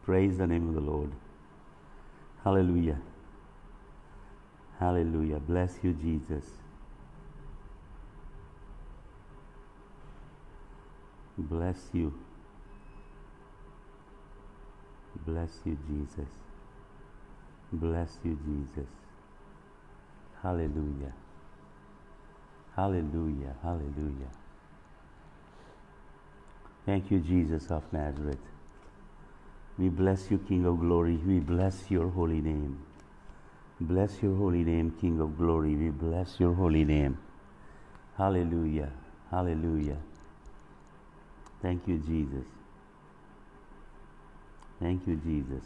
Praise the name of the Lord. Hallelujah. Hallelujah. Bless you, Jesus. Bless you. Bless you, Jesus. Bless you, Jesus. Hallelujah. Hallelujah. Hallelujah. Thank you, Jesus of Nazareth. We bless you, King of Glory. We bless your holy name. Bless your holy name, King of Glory. We bless your holy name. Hallelujah. Hallelujah. Thank you, Jesus. Thank you, Jesus.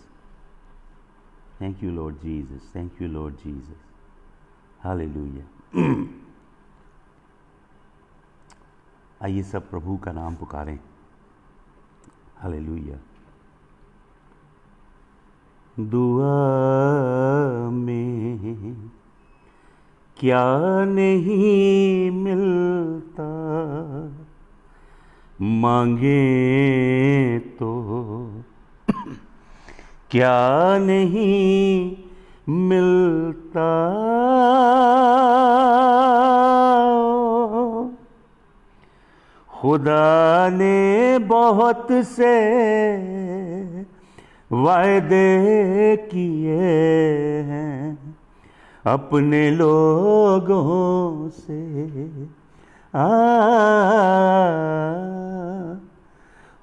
Thank you, Lord Jesus. Thank you, Lord Jesus. Hallelujah. आइए सब प्रभु का नाम पुकारें। Hallelujah. दुआ में क्या नहीं मिलता, मांगे तो क्या नहीं मिलता। खुदा ने बहुत से वायदे किए हैं अपने लोगों से।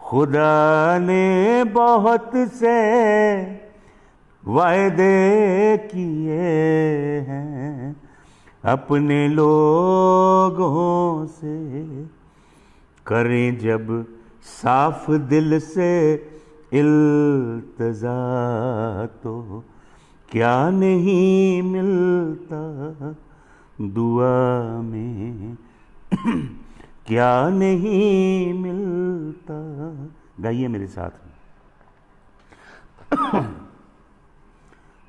खुदा ने बहुत से वायदे किए हैं अपने लोगों से। करें जब साफ दिल से इल्तिजा तो क्या नहीं मिलता। दुआ में क्या नहीं मिलता। गाइए मेरे साथ।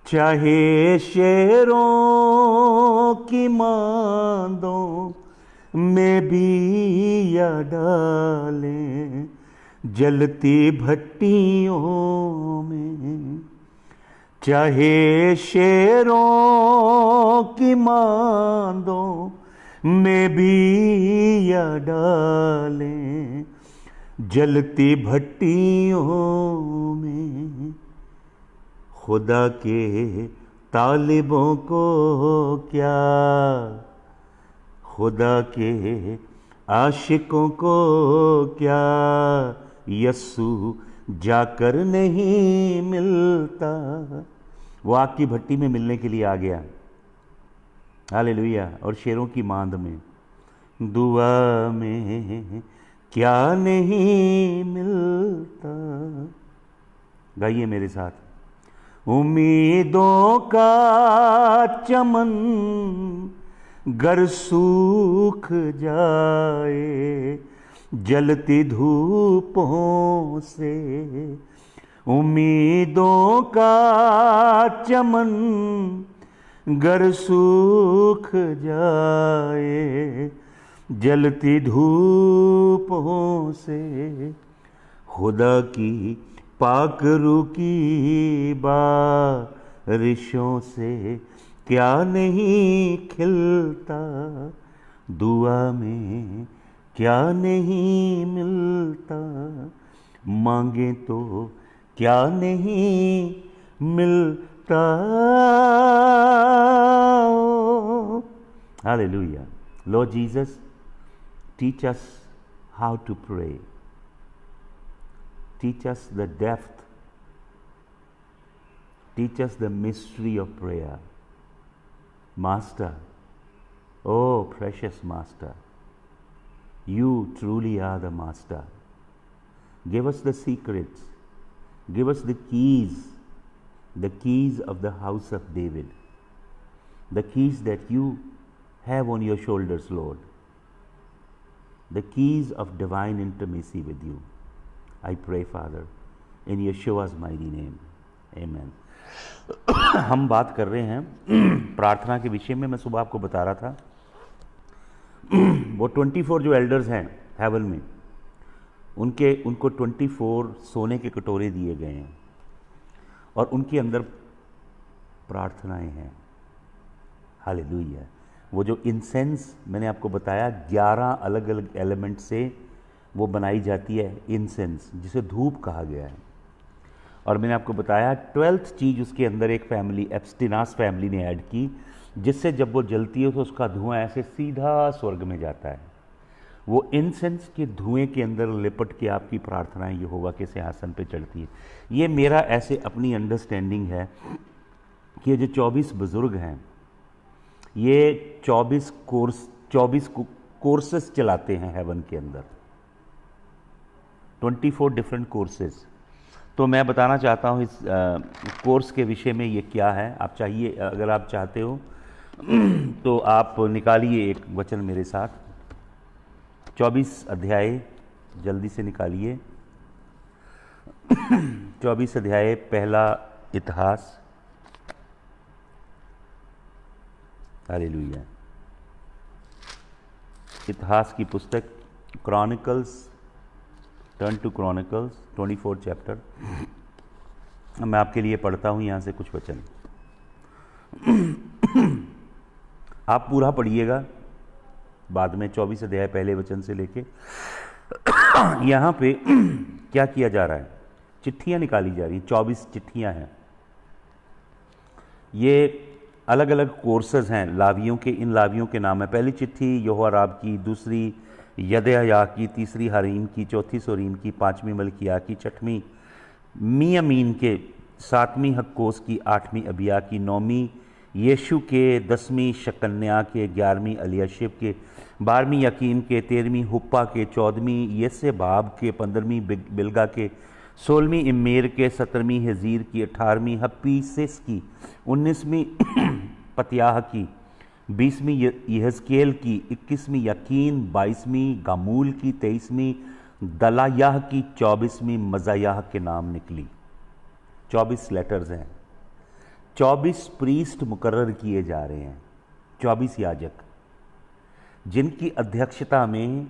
चाहे शेरों की मांदों में भी या डालें जलती भट्टियों में। चाहे शेरों की मांदों में भी या डालें जलती भट्टियों में। खुदा के तालिबों को क्या, खुदा के आशिकों को क्या यस्सु जाकर नहीं मिलता। वो आग की भट्टी में मिलने के लिए आ गया। हालेलुया। और शेरों की मांद में, दुआ में क्या नहीं मिलता। गाइए मेरे साथ। उम्मीदों का चमन गर सूख जाए जलती धूपों से। उम्मीदों का चमन गर सूख जाए जलती धूपों से। खुदा की पाक रूह की बारिशों से क्या नहीं खिलता। दुआ में क्या नहीं मिलता, मांगे तो क्या नहीं मिलता। Hallelujah. Lord Jesus, teach us how to pray. Teach us the depth. Teach us the mystery of prayer. Master, oh precious Master, you truly are the Master. Give us the secrets. Give us the keys of the house of David, the keys that you have on your shoulders, Lord, the keys of divine intimacy with you. I pray, Father, in Yeshua's mighty name. Amen. हम बात कर रहे हैं प्रार्थना के विषय में। मैं सुबह आपको बता रहा था वो 24 जो एल्डर्स हैं हेवन में, उनको 24 सोने के कटोरे दिए गए हैं। और उनके अंदर प्रार्थनाएं हैं। हालेलुया। वो जो इंसेंस मैंने आपको बताया 11 अलग अलग एलिमेंट से वो बनाई जाती है इंसेंस, जिसे धूप कहा गया है। और मैंने आपको बताया 12th चीज़ उसके अंदर एक फैमिली एब्स्टिनास फैमिली ने ऐड की, जिससे जब वो जलती है तो उसका धुआं ऐसे सीधा स्वर्ग में जाता है। वो इंसेंस के धुएं के अंदर लिपट के आपकी प्रार्थनाएं यहोवा के सिंहासन पे चढ़ती है। ये मेरा ऐसे अपनी अंडरस्टैंडिंग है कि ये जो 24 बुजुर्ग हैं ये 24 कोर्सेस चलाते हैं हेवन के अंदर, 24 डिफरेंट कोर्सेस। तो मैं बताना चाहता हूँ इस कोर्स के विषय में ये क्या है। आप चाहिए, अगर आप चाहते हो तो आप निकालिए एक वचन मेरे साथ, 24 अध्याय जल्दी से निकालिए। 24 अध्याय पहला इतिहास। हालेलुया। इतिहास की पुस्तक Chronicles, turn to Chronicles 24 chapter. मैं आपके लिए पढ़ता हूँ यहाँ से कुछ वचन, आप पूरा पढ़िएगा बाद में। 24 अध्याय पहले वचन से लेके यहाँ पे क्या किया जा रहा है, चिट्ठियाँ निकाली जा रही हैं। 24 चिट्ठियाँ हैं। ये अलग अलग कोर्सेज हैं लावियों के। इन लावियों के नाम है, पहली चिट्ठी यहोराब की, दूसरी यदयाह की, तीसरी हरीम की, चौथी सोरीम की, पांचवीं मलकिया की, छठवीं मियामीन के, सातवीं हक्कोस की, आठवीं अबिया की, नौवीं यीशु के, 10वीं शकन्या के, 11वीं अलियाशिब के, 12वीं यकीम के, 13वीं हुप्पा के, 14वीं येसेबाब के, 15वीं बिलगा के, 16वीं इमेर के, 17वीं हजीर की, 18वीं हपीसिस की, 19वीं पतियाह की, 20वीं यहजकेल की, 21वीं यकीन, 22वीं गामूल की, 23वीं दलायाह की, 24वीं मजायाह के नाम निकली। 24 लेटर्स हैं। 24 प्रीस्ट मुकर्रर किए जा रहे हैं, 24 याजक, जिनकी अध्यक्षता में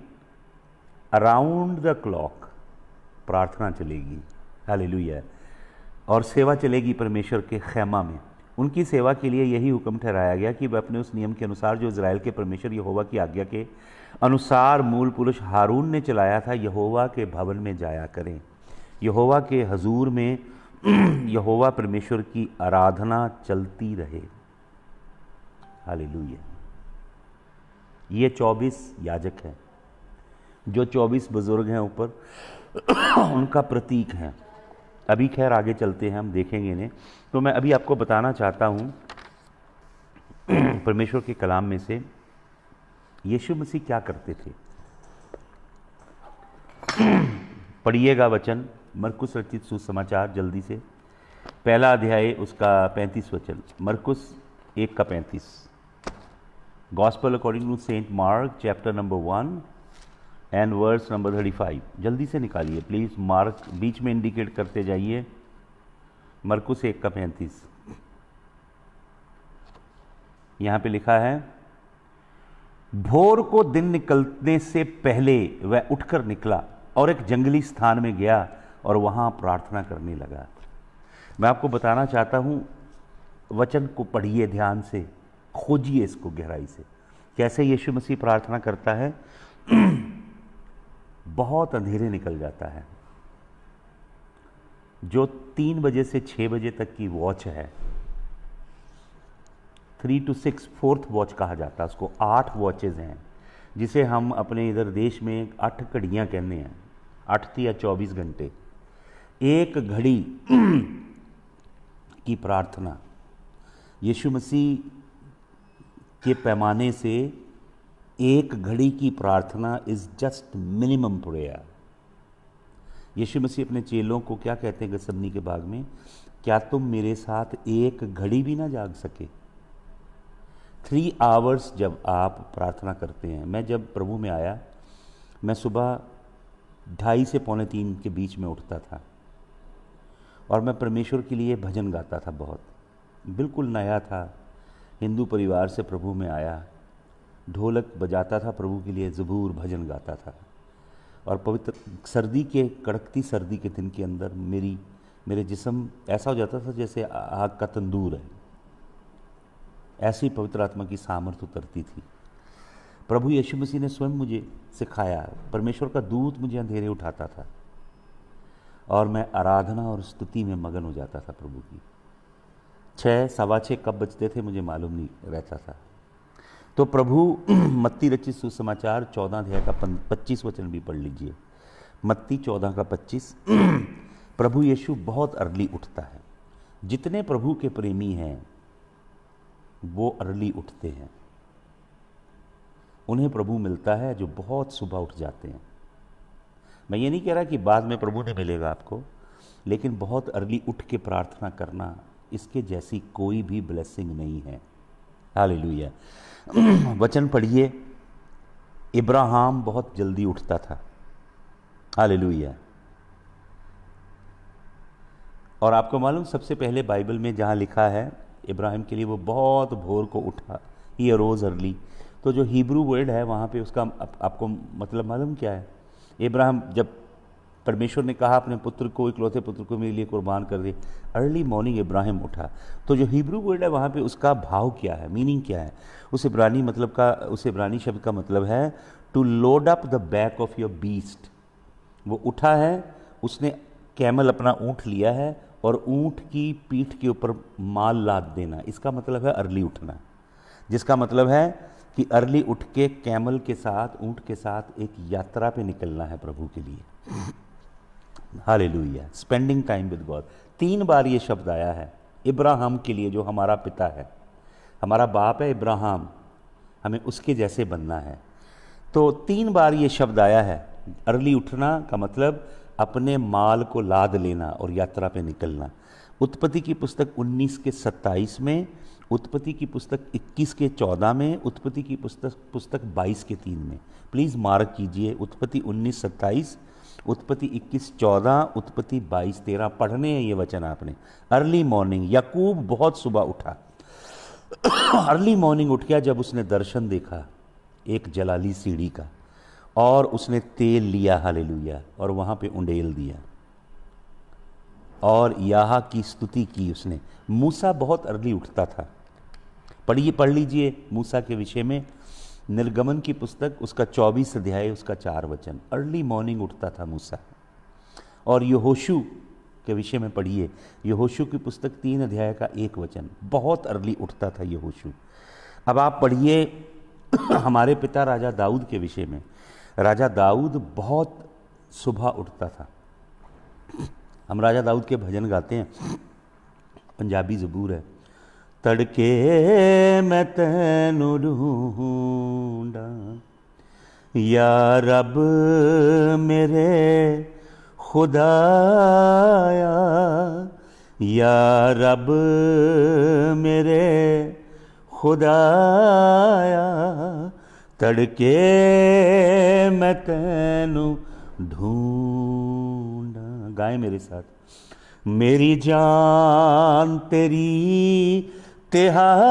अराउंड द क्लॉक प्रार्थना चलेगी। हालेलुया। और सेवा चलेगी परमेश्वर के खैमा में। उनकी सेवा के लिए यही हुक्म ठहराया गया कि वे अपने उस नियम के अनुसार जो इज़राइल के परमेश्वर यहोवा की आज्ञा के अनुसार मूल पुरुष हारून ने चलाया था, यहोवा के भवन में जाया करें। यहोवा के हजूर में यहोवा परमेश्वर की आराधना चलती रहे। हालेलुया। ये 24 याजक हैं, जो 24 बुजुर्ग हैं ऊपर उनका प्रतीक है। अभी खैर आगे चलते हैं, हम देखेंगे इन्हें। तो मैं अभी आपको बताना चाहता हूँ परमेश्वर के कलाम में से यीशु मसीह क्या करते थे। पढ़िएगा वचन, मरकुस रचित सुसमाचार जल्दी से, पहला अध्याय उसका 35 वचन, मरकुस 1 का 35। Gospel according to Saint Mark chapter number 1 and verse number 35। जल्दी से निकालिए प्लीज, मार्क बीच में इंडिकेट करते जाइए। मरकुस 1 का 35। यहां पे लिखा है, भोर को दिन निकलने से पहले वह उठकर निकला और एक जंगली स्थान में गया और वहां प्रार्थना करने लगा। मैं आपको बताना चाहता हूं, वचन को पढ़िए ध्यान से, खोजिए इसको गहराई से, कैसे यीशु मसीह प्रार्थना करता है। बहुत अंधेरे निकल जाता है। जो 3 बजे से 6 बजे तक की वॉच है, 3 to 6 फोर्थ वॉच कहा जाता है उसको। 8 वॉचेज हैं, जिसे हम अपने इधर देश में 8 घड़ियां कहते हैं। 8 या 24 घंटे, एक घड़ी की प्रार्थना। यीशु मसीह के पैमाने से एक घड़ी की प्रार्थना इज जस्ट मिनिमम प्रेयर। यीशु मसीह अपने चेलों को क्या कहते हैं गसमनी के बाग में, क्या तुम मेरे साथ एक घड़ी भी ना जाग सके। 3 आवर्स जब आप प्रार्थना करते हैं। मैं जब प्रभु में आया, मैं सुबह 2:30 से 2:45 के बीच में उठता था और मैं परमेश्वर के लिए भजन गाता था। बहुत बिल्कुल नया था, हिंदू परिवार से प्रभु में आया, ढोलक बजाता था प्रभु के लिए, ज़बूर भजन गाता था। और पवित्र सर्दी के, कड़कती सर्दी के दिन के अंदर मेरी मेरे जिस्म ऐसा हो जाता था जैसे आग का तंदूर है, ऐसी पवित्र आत्मा की सामर्थ उतरती थी। प्रभु यीशु मसीह ने स्वयं मुझे सिखाया, परमेश्वर का दूत मुझे अंधेरे उठाता था और मैं आराधना और स्तुति में मगन हो जाता था प्रभु की। 6 सवा 6 कब बजते थे मुझे मालूम नहीं रहता था। तो प्रभु मत्ती रचित सुसमाचार 14 अध्याय का 25 वचन भी पढ़ लीजिए। मत्ती 14 का 25। प्रभु यीशु बहुत अर्ली उठता है। जितने प्रभु के प्रेमी हैं वो अर्ली उठते हैं। उन्हें प्रभु मिलता है जो बहुत सुबह उठ जाते हैं। मैं ये नहीं कह रहा कि बाद में प्रभु नहीं मिलेगा आपको, लेकिन बहुत अर्ली उठ के प्रार्थना करना, इसके जैसी कोई भी ब्लेसिंग नहीं है। हालेलुया। वचन पढ़िए, इब्राहिम बहुत जल्दी उठता था। हालेलुया। और आपको मालूम, सबसे पहले बाइबल में जहाँ लिखा है इब्राहिम के लिए वो बहुत भोर को उठा, ही अरोज अर्ली। तो जो हिब्रू वर्ड है वहाँ पे उसका आपको मतलब मालूम क्या है? इब्राहिम, जब परमेश्वर ने कहा अपने पुत्र को, इकलौते पुत्र को मेरे लिए कुर्बान कर दे, अर्ली मॉर्निंग इब्राहिम उठा। तो जो हिब्रू वर्ड है वहाँ पे उसका भाव क्या है, मीनिंग क्या है? उस इब्रानी शब्द का मतलब है to load up the back of your beast. वो उठा है, उसने कैमल अपना ऊँट लिया है और ऊँट की पीठ के ऊपर माल लाद देना, इसका मतलब है अर्ली उठना। जिसका मतलब है कि अर्ली उठ के कैमल के साथ, ऊँट के साथ एक यात्रा पे निकलना है प्रभु के लिए। Hallelujah. Spending time with God. 3 बार ये शब्द आया है इब्राहिम के लिए, जो हमारा पिता है, हमारा बाप है इब्राहिम, हमें उसके जैसे बनना है। तो 3 बार ये शब्द आया है। अर्ली उठना का मतलब अपने माल को लाद लेना और यात्रा पे निकलना। उत्पत्ति की पुस्तक 19 के 27 में, उत्पत्ति की पुस्तक 21 के 14 में, उत्पत्ति की पुस्तक 22 के 3 में। प्लीज़ मार्क कीजिए, उत्पत्ति 19 27, उत्पत्ति 21 14, उत्पत्ति 22 13। पढ़ने हैं ये वचन आपने। अर्ली मॉर्निंग, याकूब बहुत सुबह उठा। अर्ली मॉर्निंग उठ गया जब उसने दर्शन देखा एक जलाली सीढ़ी का, और उसने तेल लिया, हालेलुया, और वहाँ पे उंडेल दिया और याह की स्तुति की उसने। मूसा बहुत अर्ली उठता था। पढ़ लीजिए मूसा के विषय में, निर्गमन की पुस्तक उसका 24 अध्याय उसका 4 वचन। अर्ली मॉर्निंग उठता था मूसा। और यहोशू के विषय में पढ़िए, यहोशू की पुस्तक 3 अध्याय का 1 वचन। बहुत अर्ली उठता था यहोशू। अब आप पढ़िए हमारे पिता राजा दाऊद के विषय में। राजा दाऊद बहुत सुबह उठता था। हम राजा दाऊद के भजन गाते हैं, पंजाबी ज़बूर है। तड़के मैं तैनू ढूंढा या रब मेरे खुदाया, या रब मेरे खुदाया, तड़के मैं तैनू ढूंढा। गाएं मेरे साथ। मेरी जान तेरी तिहाई,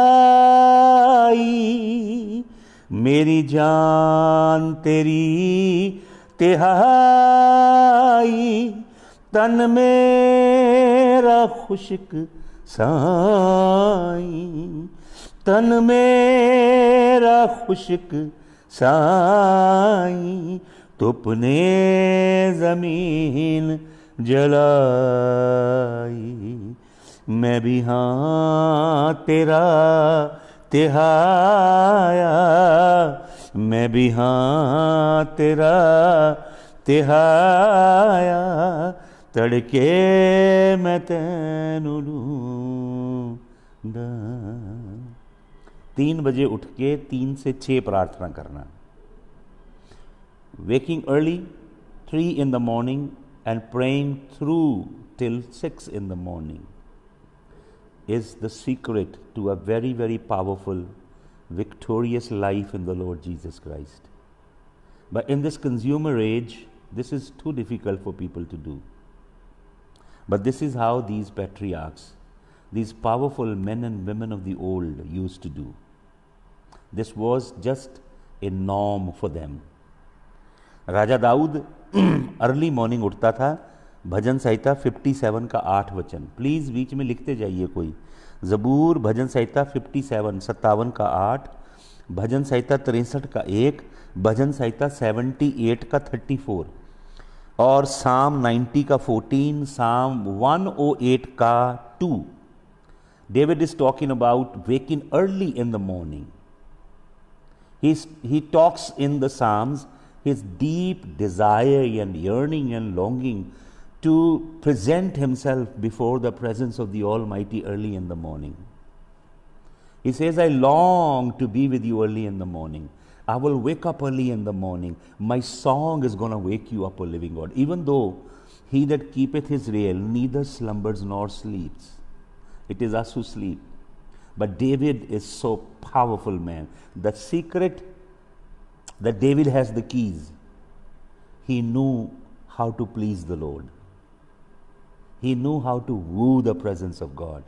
मेरी जान तेरी तिहाई, तन मेरा खुश्क साई, तन मेरा खुश्क साई, तुपने ज़मीन जलाई। मैं भी हाँ तेरा तिहाया, मैं भी हाँ तेरा तिहाया, तड़के मैं तैनू ढूंढा। 3 बजे उठ के 3 से 6 प्रार्थना करना। Waking early 3 in the morning and praying through till 6 in the morning is the secret to a very, very powerful, victorious life in the Lord Jesus Christ. But in this consumer age, this is too difficult for people to do. But this is how these patriarchs, these powerful men and women of the old used to do. This was just a norm for them. राजा दाऊद early morning उठता था भजन संहिता 57 का 8 वचन, please बीच में लिखते जाइए कोई। ज़बूर भजन संहिता 57 का 8, भजन संहिता 63 का 1, भजन संहिता 78 का 34 और साम 90 का 14, साम 108 का 2। David is talking about waking early in the morning. He talks in the Psalms his deep desire and yearning and longing to present himself before the presence of the Almighty early in the morning. He says, I long to be with you early in the morning. I will wake up early in the morning. My song is going to wake you up, O living God. Even though he that keepeth Israel neither slumbers nor sleeps. It is us who sleep. But David is so powerful, man. The secret that David has the keys. He knew how to please the Lord. He knew how to woo the presence of God.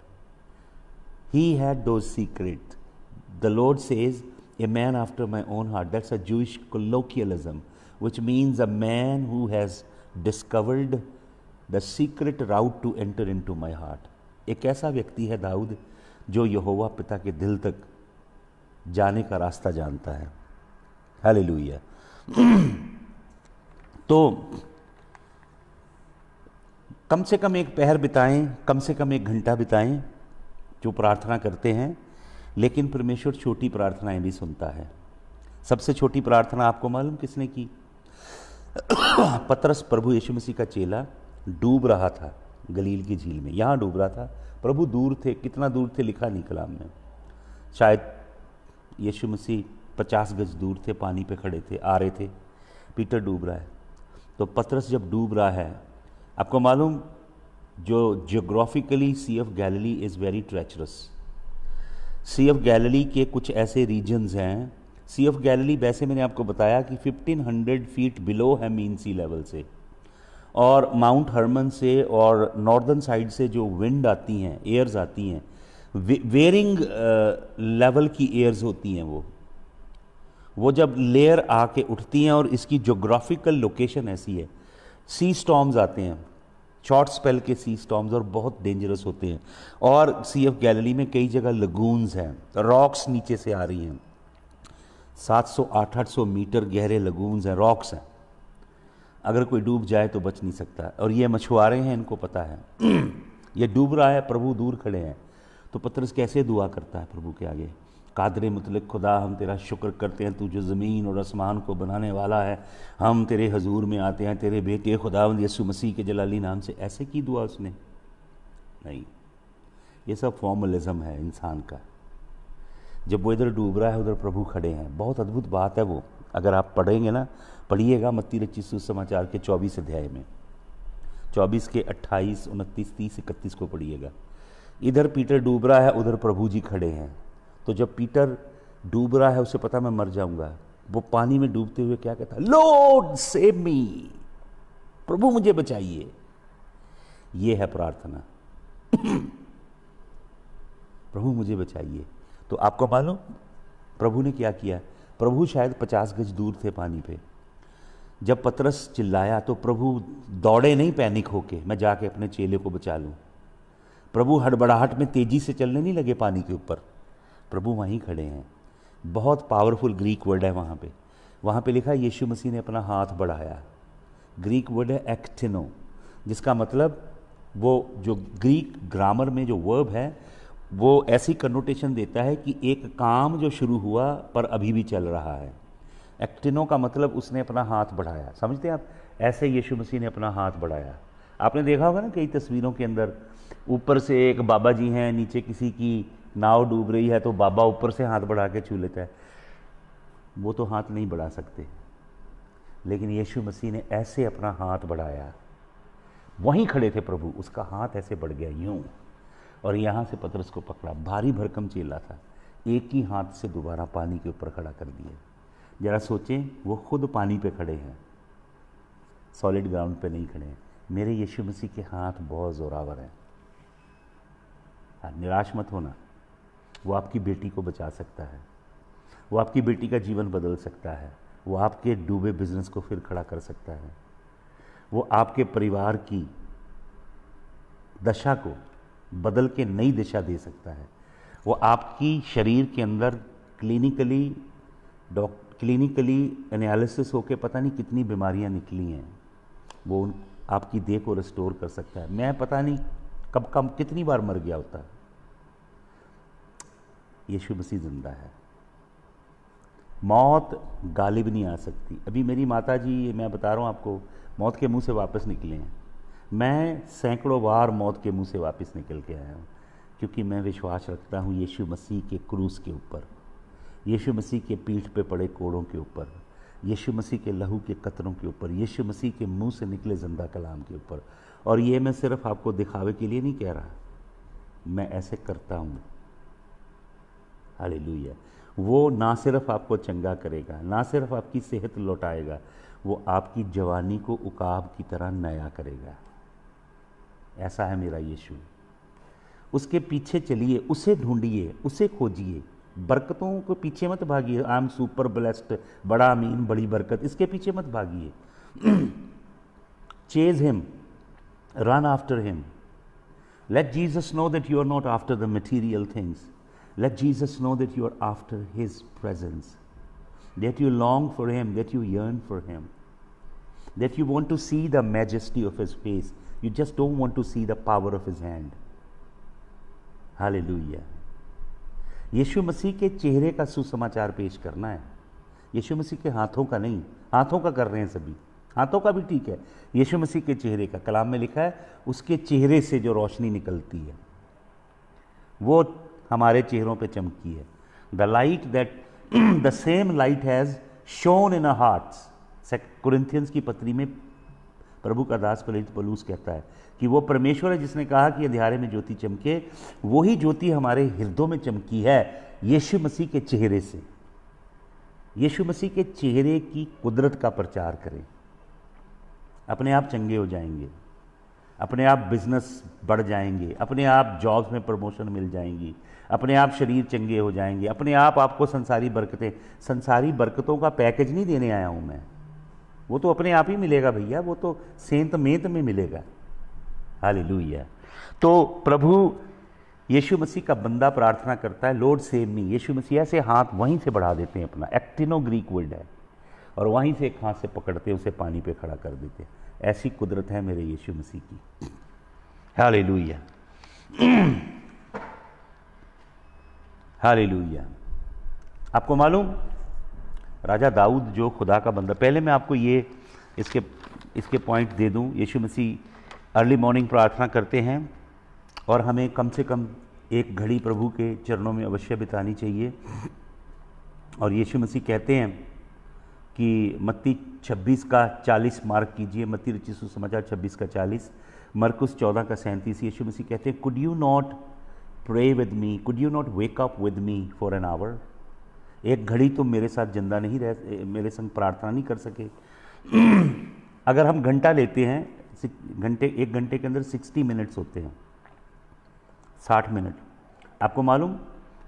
He had those secrets. The Lord says, a man after my own heart. That's a Jewish colloquialism, which means a man who has discovered the secret route to enter into my heart. एक ऐसा व्यक्ति है दाऊद जो यहोवा पिता के दिल तक जाने का रास्ता जानता है। हालेलुया। तो कम से कम एक पहर बिताएं, कम से कम एक घंटा बिताएं जो प्रार्थना करते हैं, लेकिन परमेश्वर छोटी प्रार्थनाएं भी सुनता है। सबसे छोटी प्रार्थना आपको मालूम किसने की? पतरस प्रभु यीशु मसीह का चेला डूब रहा था गलील की झील में, यहाँ डूब रहा था। प्रभु दूर थे, कितना दूर थे लिखा नहीं कलाम में, शायद यीशु मसीह 50 गज दूर थे, पानी पे खड़े थे, आ रहे थे। पीटर डूब रहा है। तो पतरस जब डूब रहा है, आपको मालूम जो geographically Sea of Galilee is very treacherous. Sea of Galilee के कुछ ऐसे रीजन्स हैं। सी ऑफ गैलिली वैसे मैंने आपको बताया कि 1500 फीट बिलो है मीन सी लेवल से, और माउंट हर्मन से और नॉर्दर्न साइड से जो विंड आती हैं, एयर्स आती हैं, वेरिंग लेवल की एयर्स होती हैं। वो जब लेयर आके उठती हैं, और इसकी जोग्राफिकल लोकेशन ऐसी है, सी स्टॉर्म्स आते हैं, शॉर्ट स्पेल के सी स्टॉर्म्स, और बहुत डेंजरस होते हैं। और सी ऑफ गैलिली में कई जगह लगून्स हैं, रॉक्स नीचे से आ रही हैं, 700-800 मीटर गहरे लगून्स हैं, रॉक्स हैं। अगर कोई डूब जाए तो बच नहीं सकता। और ये मछुआरे हैं, इनको पता है ये डूब रहा है, प्रभु दूर खड़े हैं। तो पतरस कैसे दुआ करता है प्रभु के आगे? कादरे मुतलक खुदा, हम तेरा शुक्र करते हैं, तू जो ज़मीन और आसमान को बनाने वाला है। हम तेरे हजूर में आते हैं, तेरे बेटे खुदावंद यीशु मसीह के जलाली नाम से। ऐसे की दुआ उसने? नहीं, ये सब फॉर्मलिज्म है इंसान का। जब वो इधर डूब रहा है, उधर प्रभु खड़े हैं। बहुत अद्भुत बात है वो। अगर आप पढ़ेंगे ना, पढ़िएगा मत्ती रचित सुसमाचार के 24 अध्याय में, 24 के 28, 29, 30, 31 को पढ़िएगा। इधर पीटर डूब रहा है, उधर प्रभु जी खड़े हैं। तो जब पीटर डूब रहा है, उसे पता मैं मर जाऊंगा, वो पानी में डूबते हुए क्या कहता है? लॉर्ड सेव मी, प्रभु मुझे बचाइए। ये है प्रार्थना। प्रभु मुझे बचाइए। तो आपको मालूम प्रभु ने क्या किया? प्रभु शायद 50 गज दूर थे पानी पे। जब पतरस चिल्लाया तो प्रभु दौड़े नहीं पैनिक होके, मैं जाके अपने चेले को बचा लूं। प्रभु हड़बड़ाहट में तेजी से चलने नहीं लगे पानी के ऊपर। प्रभु वहीं खड़े हैं। बहुत पावरफुल ग्रीक वर्ड है वहाँ पे लिखा है यीशु मसीह ने अपना हाथ बढ़ाया। ग्रीक वर्ड है एक्टिनो, जिसका मतलब, वो जो ग्रीक ग्रामर में जो वर्ब है, वो ऐसी कनोटेशन देता है कि एक काम जो शुरू हुआ पर अभी भी चल रहा है। एक्टिनो का मतलब उसने अपना हाथ बढ़ाया। समझते हैं आप? ऐसे यीशु मसीह ने अपना हाथ बढ़ाया। आपने देखा होगा ना कई तस्वीरों के अंदर, ऊपर से एक बाबा जी हैं, नीचे किसी की नाव डूब रही है, तो बाबा ऊपर से हाथ बढ़ा के छू लेता है। वो तो हाथ नहीं बढ़ा सकते, लेकिन यीशु मसीह ने ऐसे अपना हाथ बढ़ाया। वहीं खड़े थे प्रभु, उसका हाथ ऐसे बढ़ गया यूं, और यहाँ से पतरस को पकड़ा। भारी भरकम चेला था, एक ही हाथ से दोबारा पानी के ऊपर खड़ा कर दिया। जरा सोचें, वो खुद पानी पे खड़े हैं, सॉलिड ग्राउंड पे नहीं खड़े हैं। मेरे यीशु मसीह के हाथ बहुत जोरावर हैं। निराश मत होना, वो आपकी बेटी को बचा सकता है, वो आपकी बेटी का जीवन बदल सकता है, वो आपके डूबे बिजनेस को फिर खड़ा कर सकता है, वो आपके परिवार की दशा को बदल के नई दिशा दे सकता है। वो आपकी शरीर के अंदर क्लिनिकली एनालिसिस होके पता नहीं कितनी बीमारियां निकली हैं, वो आपकी देह को रिस्टोर कर सकता है। मैं पता नहीं कब कितनी बार मर गया होता। यीशु मसीह जिंदा है, मौत गालिब नहीं आ सकती। अभी मेरी माता जी, मैं बता रहा हूँ आपको, मौत के मुंह से वापस निकले हैं। मैं सैकड़ों बार मौत के मुंह से वापस निकल के आया हूँ, क्योंकि मैं विश्वास रखता हूँ यीशु मसीह के क्रूस के ऊपर, यीशु मसीह के पीठ पे पड़े कोड़ों के ऊपर, यीशु मसीह के लहू के कतरों के ऊपर, यीशु मसीह के मुंह से निकले जिंदा कलाम के ऊपर। और ये मैं सिर्फ आपको दिखावे के लिए नहीं कह रहा, मैं ऐसे करता हूँ। हालेलुया। वो ना सिर्फ आपको चंगा करेगा, ना सिर्फ आपकी सेहत लौटाएगा, वो आपकी जवानी को उकाब की तरह नया करेगा। ऐसा है मेरा यीशु। उसके पीछे चलिए, उसे ढूंढिए, उसे खोजिए। बरकतों को पीछे मत भागिए। आई एम सुपर ब्लेस्ड, बड़ा अमीन, बड़ी बरकत, इसके पीछे मत भागिए। Chase him, run after him. Let Jesus know that you are not after the material things. Let Jesus know that you are after His presence, that you long for Him, that you yearn for Him, that you want to see the majesty of His face. You just don't want to see the power of His hand. Hallelujah. यीशु मसीह के चेहरे का सुसमाचार पेश करना है, यीशु मसीह के हाथों का नहीं। हाथों का कर रहे हैं सभी, हाथों का भी ठीक है। यीशु मसीह के चेहरे का, कलाम में लिखा है उसके चेहरे से जो रोशनी निकलती है वो हमारे चेहरों पे चमकी है। The light that the same light has shone in our hearts. Corinthians की पत्री में प्रभु का दास पौलुस कहता है कि वो परमेश्वर है जिसने कहा कि अंधियारे में ज्योति चमके, वही ज्योति हमारे हृदयों में चमकी है यीशु मसीह के चेहरे से। यीशु मसीह के चेहरे की कुदरत का प्रचार करें, अपने आप चंगे हो जाएंगे, अपने आप बिजनेस बढ़ जाएंगे, अपने आप जॉब्स में प्रमोशन मिल जाएंगी, अपने आप शरीर चंगे हो जाएंगे, अपने आप आपको संसारी बरकतों का पैकेज नहीं देने आया हूं मैं, वो तो अपने आप ही मिलेगा भैया, वो तो सेंत मेंत में मिलेगा। हालेलुया। तो प्रभु यीशु मसीह का बंदा प्रार्थना करता है, लॉर्ड सेव मी। यीशु मसीह ऐसे हाथ वहीं से बढ़ा देते हैं, अपना एक्टिनो ग्रीक वर्ड है, और वहीं से एक हाथ से पकड़ते उसे पानी पे खड़ा कर देते। ऐसी कुदरत है मेरे यीशु मसीह की। Hallelujah, hallelujah. आपको मालूम, राजा दाऊद जो खुदा का बंदा, पहले मैं आपको ये इसके पॉइंट दे दूं। यीशु मसीह अर्ली मॉर्निंग प्रार्थना करते हैं और हमें कम से कम एक घड़ी प्रभु के चरणों में अवश्य बितानी चाहिए। और यीशु मसीह कहते हैं कि मत्ती 26 का 40 मार्क कीजिए, मत्ती रचित सुसमाचार 26 का 40, मरकुस 14 का 37। यीशु मसीह कहते हैं, could you not pray with me, could you not wake up with me for an hour. एक घड़ी तुम मेरे साथ जिंदा नहीं रह, मेरे संग प्रार्थना नहीं कर सके। अगर हम घंटा लेते हैं, एक घंटे के अंदर 60 मिनट्स होते हैं, 60 मिनट। आपको मालूम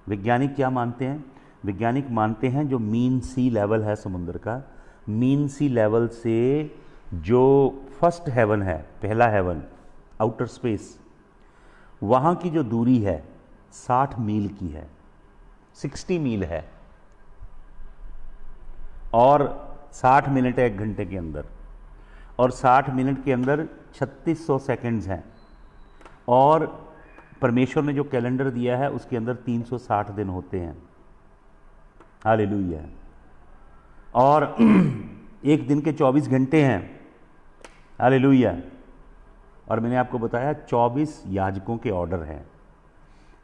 वैज्ञानिक क्या मानते हैं? वैज्ञानिक मानते हैं जो मीन सी लेवल है समुद्र का, मीन सी लेवल से जो फर्स्ट हेवन है, पहला हेवन, आउटर स्पेस, वहाँ की जो दूरी है 60 मील की है, 60 मील है, और 60 मिनट है एक घंटे के अंदर, और 60 मिनट के अंदर 3600 सेकंड्स हैं, और परमेश्वर ने जो कैलेंडर दिया है उसके अंदर 360 दिन होते हैं। हालेलुया। और एक दिन के 24 घंटे हैं। हालेलुया। और मैंने आपको बताया 24 याजकों के ऑर्डर हैं,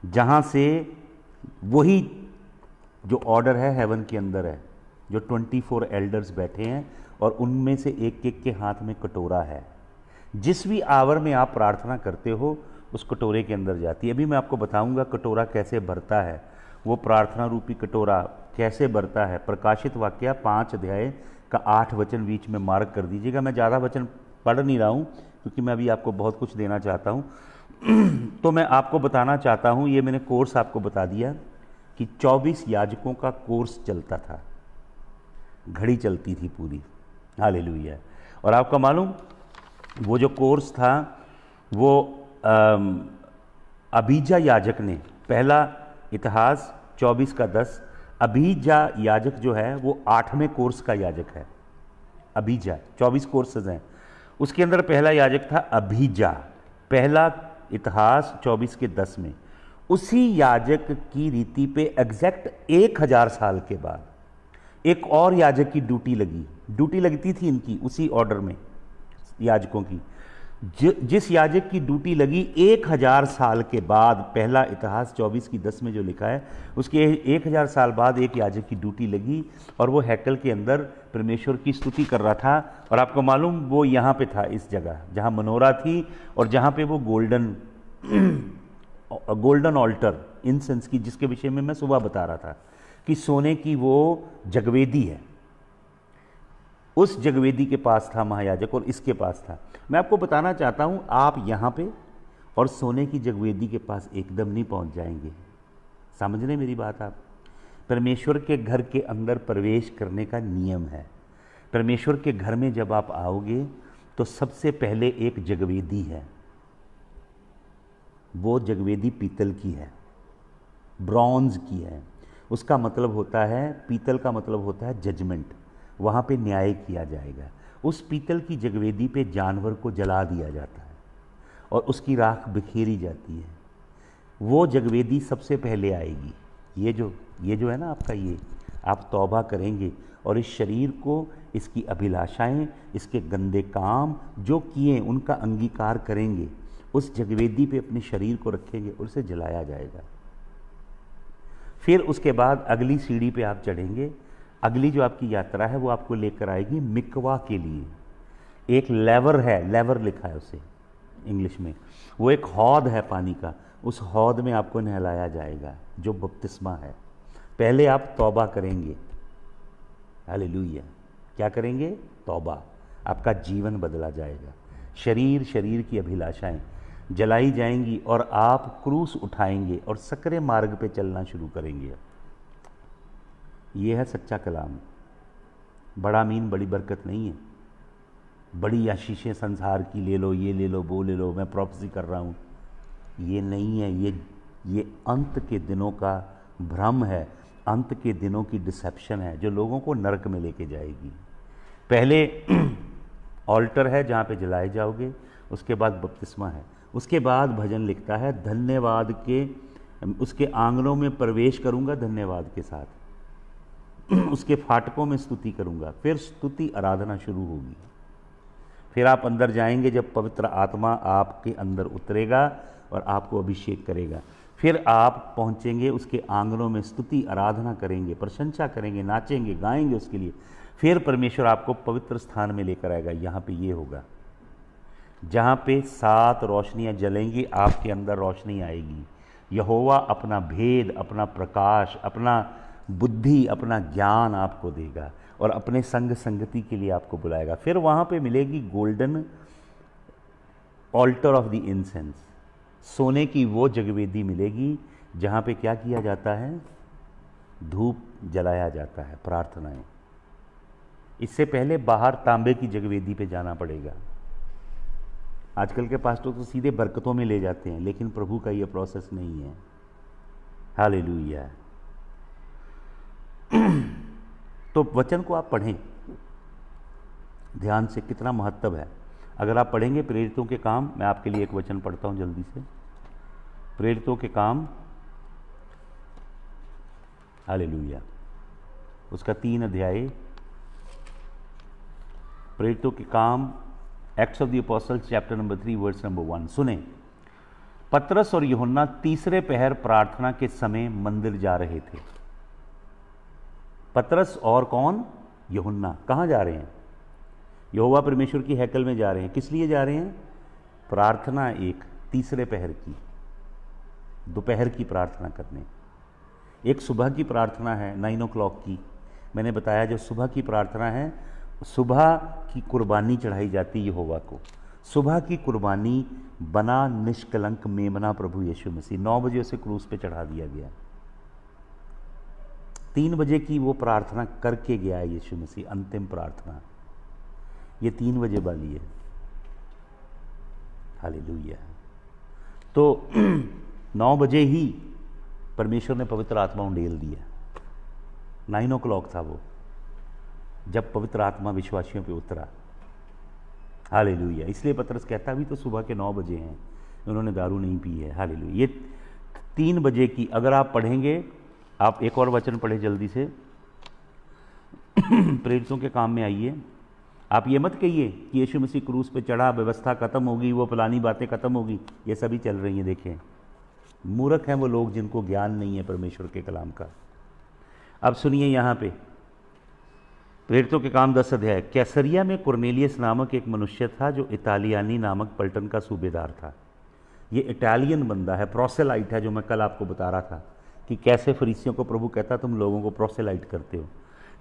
जहां से वही जो ऑर्डर है हेवन के अंदर है, जो 24 एल्डर्स बैठे हैं, और उनमें से एक एक के हाथ में कटोरा है। जिस भी आवर में आप प्रार्थना करते हो उस कटोरे के अंदर जाती है। अभी मैं आपको बताऊंगा कटोरा कैसे भरता है, वो प्रार्थना रूपी कटोरा कैसे भरता है। प्रकाशित वाक्य 5 अध्याय का 8 वचन बीच में मार्क कर दीजिएगा। मैं ज़्यादा वचन पढ़ नहीं रहा हूँ क्योंकि मैं अभी आपको बहुत कुछ देना चाहता हूँ। तो मैं आपको बताना चाहता हूँ, ये मैंने कोर्स आपको बता दिया कि 24 याजकों का कोर्स चलता था, घड़ी चलती थी पूरी। हालेलुया। और आपका मालूम वो जो कोर्स था वो अबीजा याजक ने, पहला इतिहास 24:10, अबीजा याजक जो है वो 8वें कोर्स का याजक है। अबीजा 24 कोर्सेज हैं, उसके अंदर पहला याजक था अबीजा, पहला इतिहास 24:10 में। उसी याजक की रीति पे एग्जैक्ट 1000 साल के बाद एक और याजक की ड्यूटी लगती थी इनकी उसी ऑर्डर में याजकों की। जिस याजक की ड्यूटी लगी 1000 साल के बाद, पहला इतिहास 24:10 में जो लिखा है, उसके 1000 साल बाद एक याजक की ड्यूटी लगी और वो हैकल के अंदर परमेश्वर की स्तुति कर रहा था। और आपको मालूम वो यहाँ पे था, इस जगह जहाँ मनोरा थी और जहाँ पे वो गोल्डन ऑल्टर इंसेंस की, जिसके विषय में मैं सुबह बता रहा था कि सोने की वो जगवेदी है, उस जगवेदी के पास था महायाजक और इसके पास था। मैं आपको बताना चाहता हूं, आप यहां पे और सोने की जगवेदी के पास एकदम नहीं पहुंच जाएंगे। समझ रहे मेरी बात आप? परमेश्वर के घर के अंदर प्रवेश करने का नियम है। परमेश्वर के घर में जब आप आओगे तो सबसे पहले एक जगवेदी है, वो जगवेदी पीतल की है, ब्रॉन्ज की है। उसका मतलब होता है, पीतल का मतलब होता है जजमेंट, वहाँ पे न्याय किया जाएगा। उस पीतल की जगवेदी पे जानवर को जला दिया जाता है और उसकी राख बिखेरी जाती है। वो जगवेदी सबसे पहले आएगी। ये जो है ना आपका, ये आप तौबा करेंगे और इस शरीर को, इसकी अभिलाषाएं, इसके गंदे काम जो किए उनका अंगीकार करेंगे, उस जगवेदी पे अपने शरीर को रखेंगे और उसे जलाया जाएगा। फिर उसके बाद अगली सीढ़ी पे आप चढ़ेंगे। अगली जो आपकी यात्रा है वो आपको लेकर आएगी मिकवा के लिए। एक लेवर है, लेवर लिखा है उसे इंग्लिश में, वो एक हौद है पानी का, उस हौद में आपको नहलाया जाएगा जो बपतिस्मा है। पहले आप तौबा करेंगे, हालेलुया। क्या करेंगे? तौबा। आपका जीवन बदला जाएगा, शरीर की अभिलाषाएं जलाई जाएंगी और आप क्रूस उठाएंगे और सकरे मार्ग पे चलना शुरू करेंगे। ये है सच्चा कलाम। बड़ा मीन बड़ी बरकत नहीं है, बड़ी आशीषें संसार की ले लो, ये ले लो, वो ले लो, मैं प्रोफेसी कर रहा हूँ, ये नहीं है। ये अंत के दिनों का भ्रम है, अंत के दिनों की डिसेप्शन है जो लोगों को नरक में लेके जाएगी। पहले ऑल्टर है जहाँ पे जलाए जाओगे, उसके बाद बपतिस्मा है, उसके बाद भजन लिखता है धन्यवाद के, उसके आंगनों में प्रवेश करूँगा धन्यवाद के साथ, उसके फाटकों में स्तुति करूँगा। फिर स्तुति आराधना शुरू होगी। फिर आप अंदर जाएंगे जब पवित्र आत्मा आपके अंदर उतरेगा और आपको अभिषेक करेगा। फिर आप पहुँचेंगे उसके आंगनों में, स्तुति आराधना करेंगे, प्रशंसा करेंगे, नाचेंगे, गाएंगे उसके लिए। फिर परमेश्वर आपको पवित्र स्थान में लेकर आएगा। यहाँ पे ये होगा जहाँ पे 7 रोशनियाँ जलेंगी, आपके अंदर रोशनी आएगी। यहोवा अपना भेद, अपना प्रकाश, अपना बुद्धि, अपना ज्ञान आपको देगा और अपने संगति के लिए आपको बुलाएगा। फिर वहाँ पे मिलेगी golden alter of the incense, सोने की वो जगवेदी मिलेगी जहाँ पे क्या किया जाता है? धूप जलाया जाता है, प्रार्थनाएं। इससे पहले बाहर तांबे की जगवेदी पे जाना पड़ेगा। आजकल के पास्टर तो सीधे बरकतों में ले जाते हैं, लेकिन प्रभु का ये प्रोसेस नहीं है। हालेलुया। तो वचन को आप पढ़ें ध्यान से, कितना महत्व है। अगर आप पढ़ेंगे प्रेरितों के काम, मैं आपके लिए एक वचन पढ़ता हूं जल्दी से। प्रेरितों के काम, हालेलुया, उसका 3 अध्याय, प्रेरितों के काम, Acts of the Apostles chapter number 3 verse number 1। सुने, पतरस और यूहन्ना तीसरे पहर प्रार्थना के समय मंदिर जा रहे थे। पतरस और कौन? यूहन्ना। कहाँ जा रहे हैं? यहोवा परमेश्वर की हैकल में जा रहे हैं। किस लिए जा रहे हैं? प्रार्थना, एक तीसरे पहर की, दोपहर की प्रार्थना करने। एक सुबह की प्रार्थना है 9 o'clock की। मैंने बताया जो सुबह की प्रार्थना है, सुबह की कुर्बानी चढ़ाई जाती यहोवा को। सुबह की कुर्बानी बना निष्कलंक मेमना प्रभु यीशु मसीह, 9 बजे उसे क्रूस पे चढ़ा दिया गया। 3 बजे की वो प्रार्थना करके गया यीशु मसीह, अंतिम प्रार्थना। ये 3 बजे वाली है। हालेलुया। तो 9 बजे ही परमेश्वर ने पवित्र आत्मा उंडेल दिया। 9 o'clock था वो, जब पवित्र आत्मा विश्वासियों पे उतरा। हालेलुया। इसलिए पतरस कहता भी तो सुबह के 9 बजे हैं, उन्होंने दारू नहीं पी है। हालेलुया। ये 3 बजे की अगर आप पढ़ेंगे, आप एक और वचन पढ़े जल्दी से, प्रेरितों के काम में आइए। आप ये मत कहिए कि यीशु मसीह क्रूस पे चढ़ा, व्यवस्था खत्म होगी, वो फलानी बातें खत्म होगी, ये सभी चल रही हैं। देखें, मूर्ख हैं वो लोग जिनको ज्ञान नहीं है परमेश्वर के कलाम का। अब सुनिए यहाँ पे प्रेरितों के काम 10 अध्याय। कैसरिया में कुरनेलियस नामक एक मनुष्य था जो इतालियानी नामक पलटन का सूबेदार था। ये इटालियन बंदा है, प्रोसेलाइट है, जो मैं कल आपको बता रहा था कि कैसे फरीसियों को प्रभु कहता तुम लोगों को प्रोसेलाइट करते हो।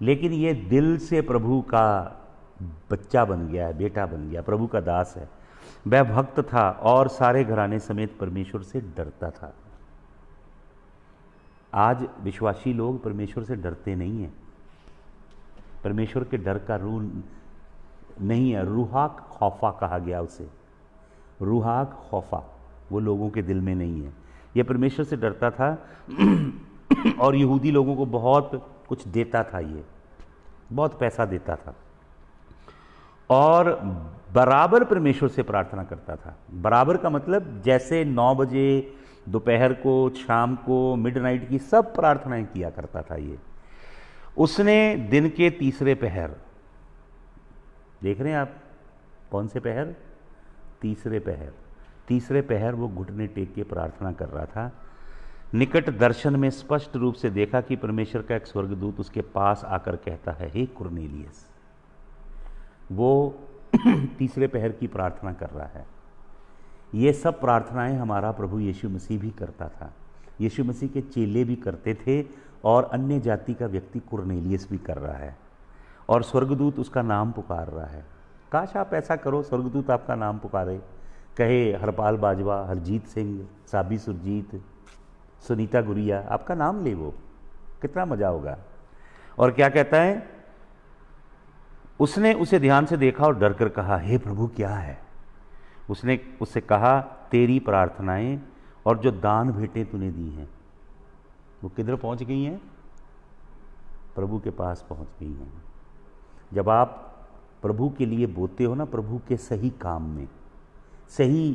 लेकिन ये दिल से प्रभु का बच्चा बन गया है, बेटा बन गया, प्रभु का दास है। वह भक्त था और सारे घराने समेत परमेश्वर से डरता था। आज विश्वासी लोग परमेश्वर से डरते नहीं हैं। परमेश्वर के डर का रूह नहीं है। रूहाक खौफा कहा गया उसे, रूहाक खौफा वो लोगों के दिल में नहीं है। यह परमेश्वर से डरता था और यहूदी लोगों को बहुत कुछ देता था, ये बहुत पैसा देता था और बराबर परमेश्वर से प्रार्थना करता था। बराबर का मतलब जैसे 9 बजे, दोपहर को, शाम को, मिडनाइट की सब प्रार्थनाएं किया करता था ये। उसने दिन के तीसरे पहर, देख रहे हैं आप कौन से पहर? तीसरे पहर। तीसरे पहर वो घुटने टेक के प्रार्थना कर रहा था। निकट दर्शन में स्पष्ट रूप से देखा कि परमेश्वर का एक स्वर्गदूत उसके पास आकर कहता है, हे कुरनेलियस। वो तीसरे पहर की प्रार्थना कर रहा है। ये सब प्रार्थनाएं हमारा प्रभु यीशु मसीह भी करता था, यीशु मसीह के चेले भी करते थे और अन्य जाति का व्यक्ति कुरनेलियस भी कर रहा है और स्वर्गदूत उसका नाम पुकार रहा है। काश आप ऐसा करो, स्वर्गदूत आपका नाम पुकारे, कहे हरपाल बाजवा, हरजीत सिंह, साबी सुरजीत, सुनीता गुरिया, आपका नाम ले, वो कितना मजा होगा। और क्या कहता है? उसने उसे ध्यान से देखा और डर कर कहा, हे प्रभु क्या है? उसने उससे कहा, तेरी प्रार्थनाएं और जो दान भेंटें तूने दी हैं वो किधर पहुंच गई हैं? प्रभु के पास पहुंच गई हैं। जब आप प्रभु के लिए बोते हो ना, प्रभु के सही काम में, सही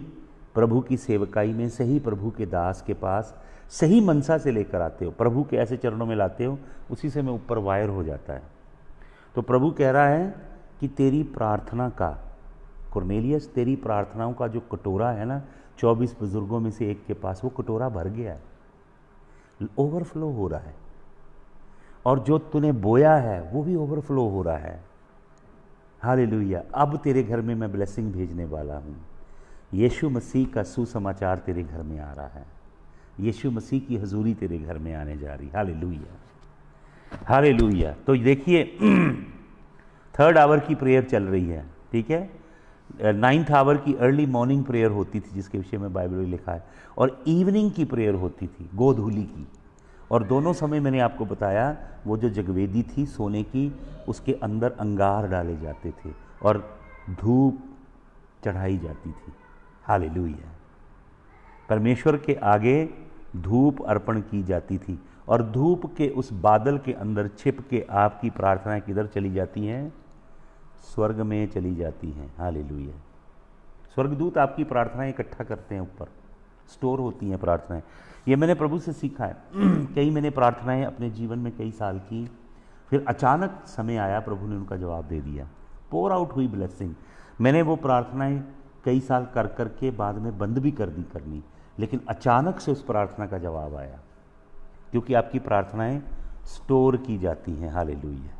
प्रभु की सेवकाई में, सही प्रभु के दास के पास सही मनसा से लेकर आते हो, प्रभु के ऐसे चरणों में लाते हो, उसी से में ऊपर वायर हो जाता है। तो प्रभु कह रहा है कि तेरी प्रार्थना का, कुरनेलियस, तेरी प्रार्थनाओं का जो कटोरा है ना, 24 बुजुर्गों में से एक के पास, वो कटोरा भर गया है, ओवरफ्लो हो रहा है। और जो तूने बोया है वो भी ओवरफ्लो हो रहा है। हालेलुया। अब तेरे घर में मैं ब्लेसिंग भेजने वाला हूँ। यीशु मसीह का सुसमाचार तेरे घर में आ रहा है। यीशु मसीह की हजूरी तेरे घर में आने जा रही। Hallelujah, hallelujah. तो देखिए 3rd आवर की प्रेयर चल रही है, ठीक है। 9th आवर की अर्ली मॉर्निंग प्रेयर होती थी, जिसके विषय में बाइबल में लिखा है, और इवनिंग की प्रेयर होती थी, गोधूली की। और दोनों समय मैंने आपको बताया, वो जो जगवेदी थी सोने की, उसके अंदर अंगार डाले जाते थे और धूप चढ़ाई जाती थी। हालेलुया। परमेश्वर के आगे धूप अर्पण की जाती थी और धूप के उस बादल के अंदर छिप के आपकी प्रार्थनाएं किधर चली जाती हैं? स्वर्ग में चली जाती हैं। हालेलुया। स्वर्गदूत आपकी प्रार्थनाएं इकट्ठा करते हैं, ऊपर स्टोर होती हैं प्रार्थनाएं। ये मैंने प्रभु से सीखा है। कई मैंने प्रार्थनाएं अपने जीवन में कई साल की, फिर अचानक समय आया, प्रभु ने उनका जवाब दे दिया, पोर आउट हुई ब्लेसिंग। मैंने वो प्रार्थनाएं कई साल कर कर के बाद में बंद भी कर दी करनी, लेकिन अचानक से उस प्रार्थना का जवाब आया, क्योंकि आपकी प्रार्थनाएं स्टोर की जाती हैं। हालेलुया।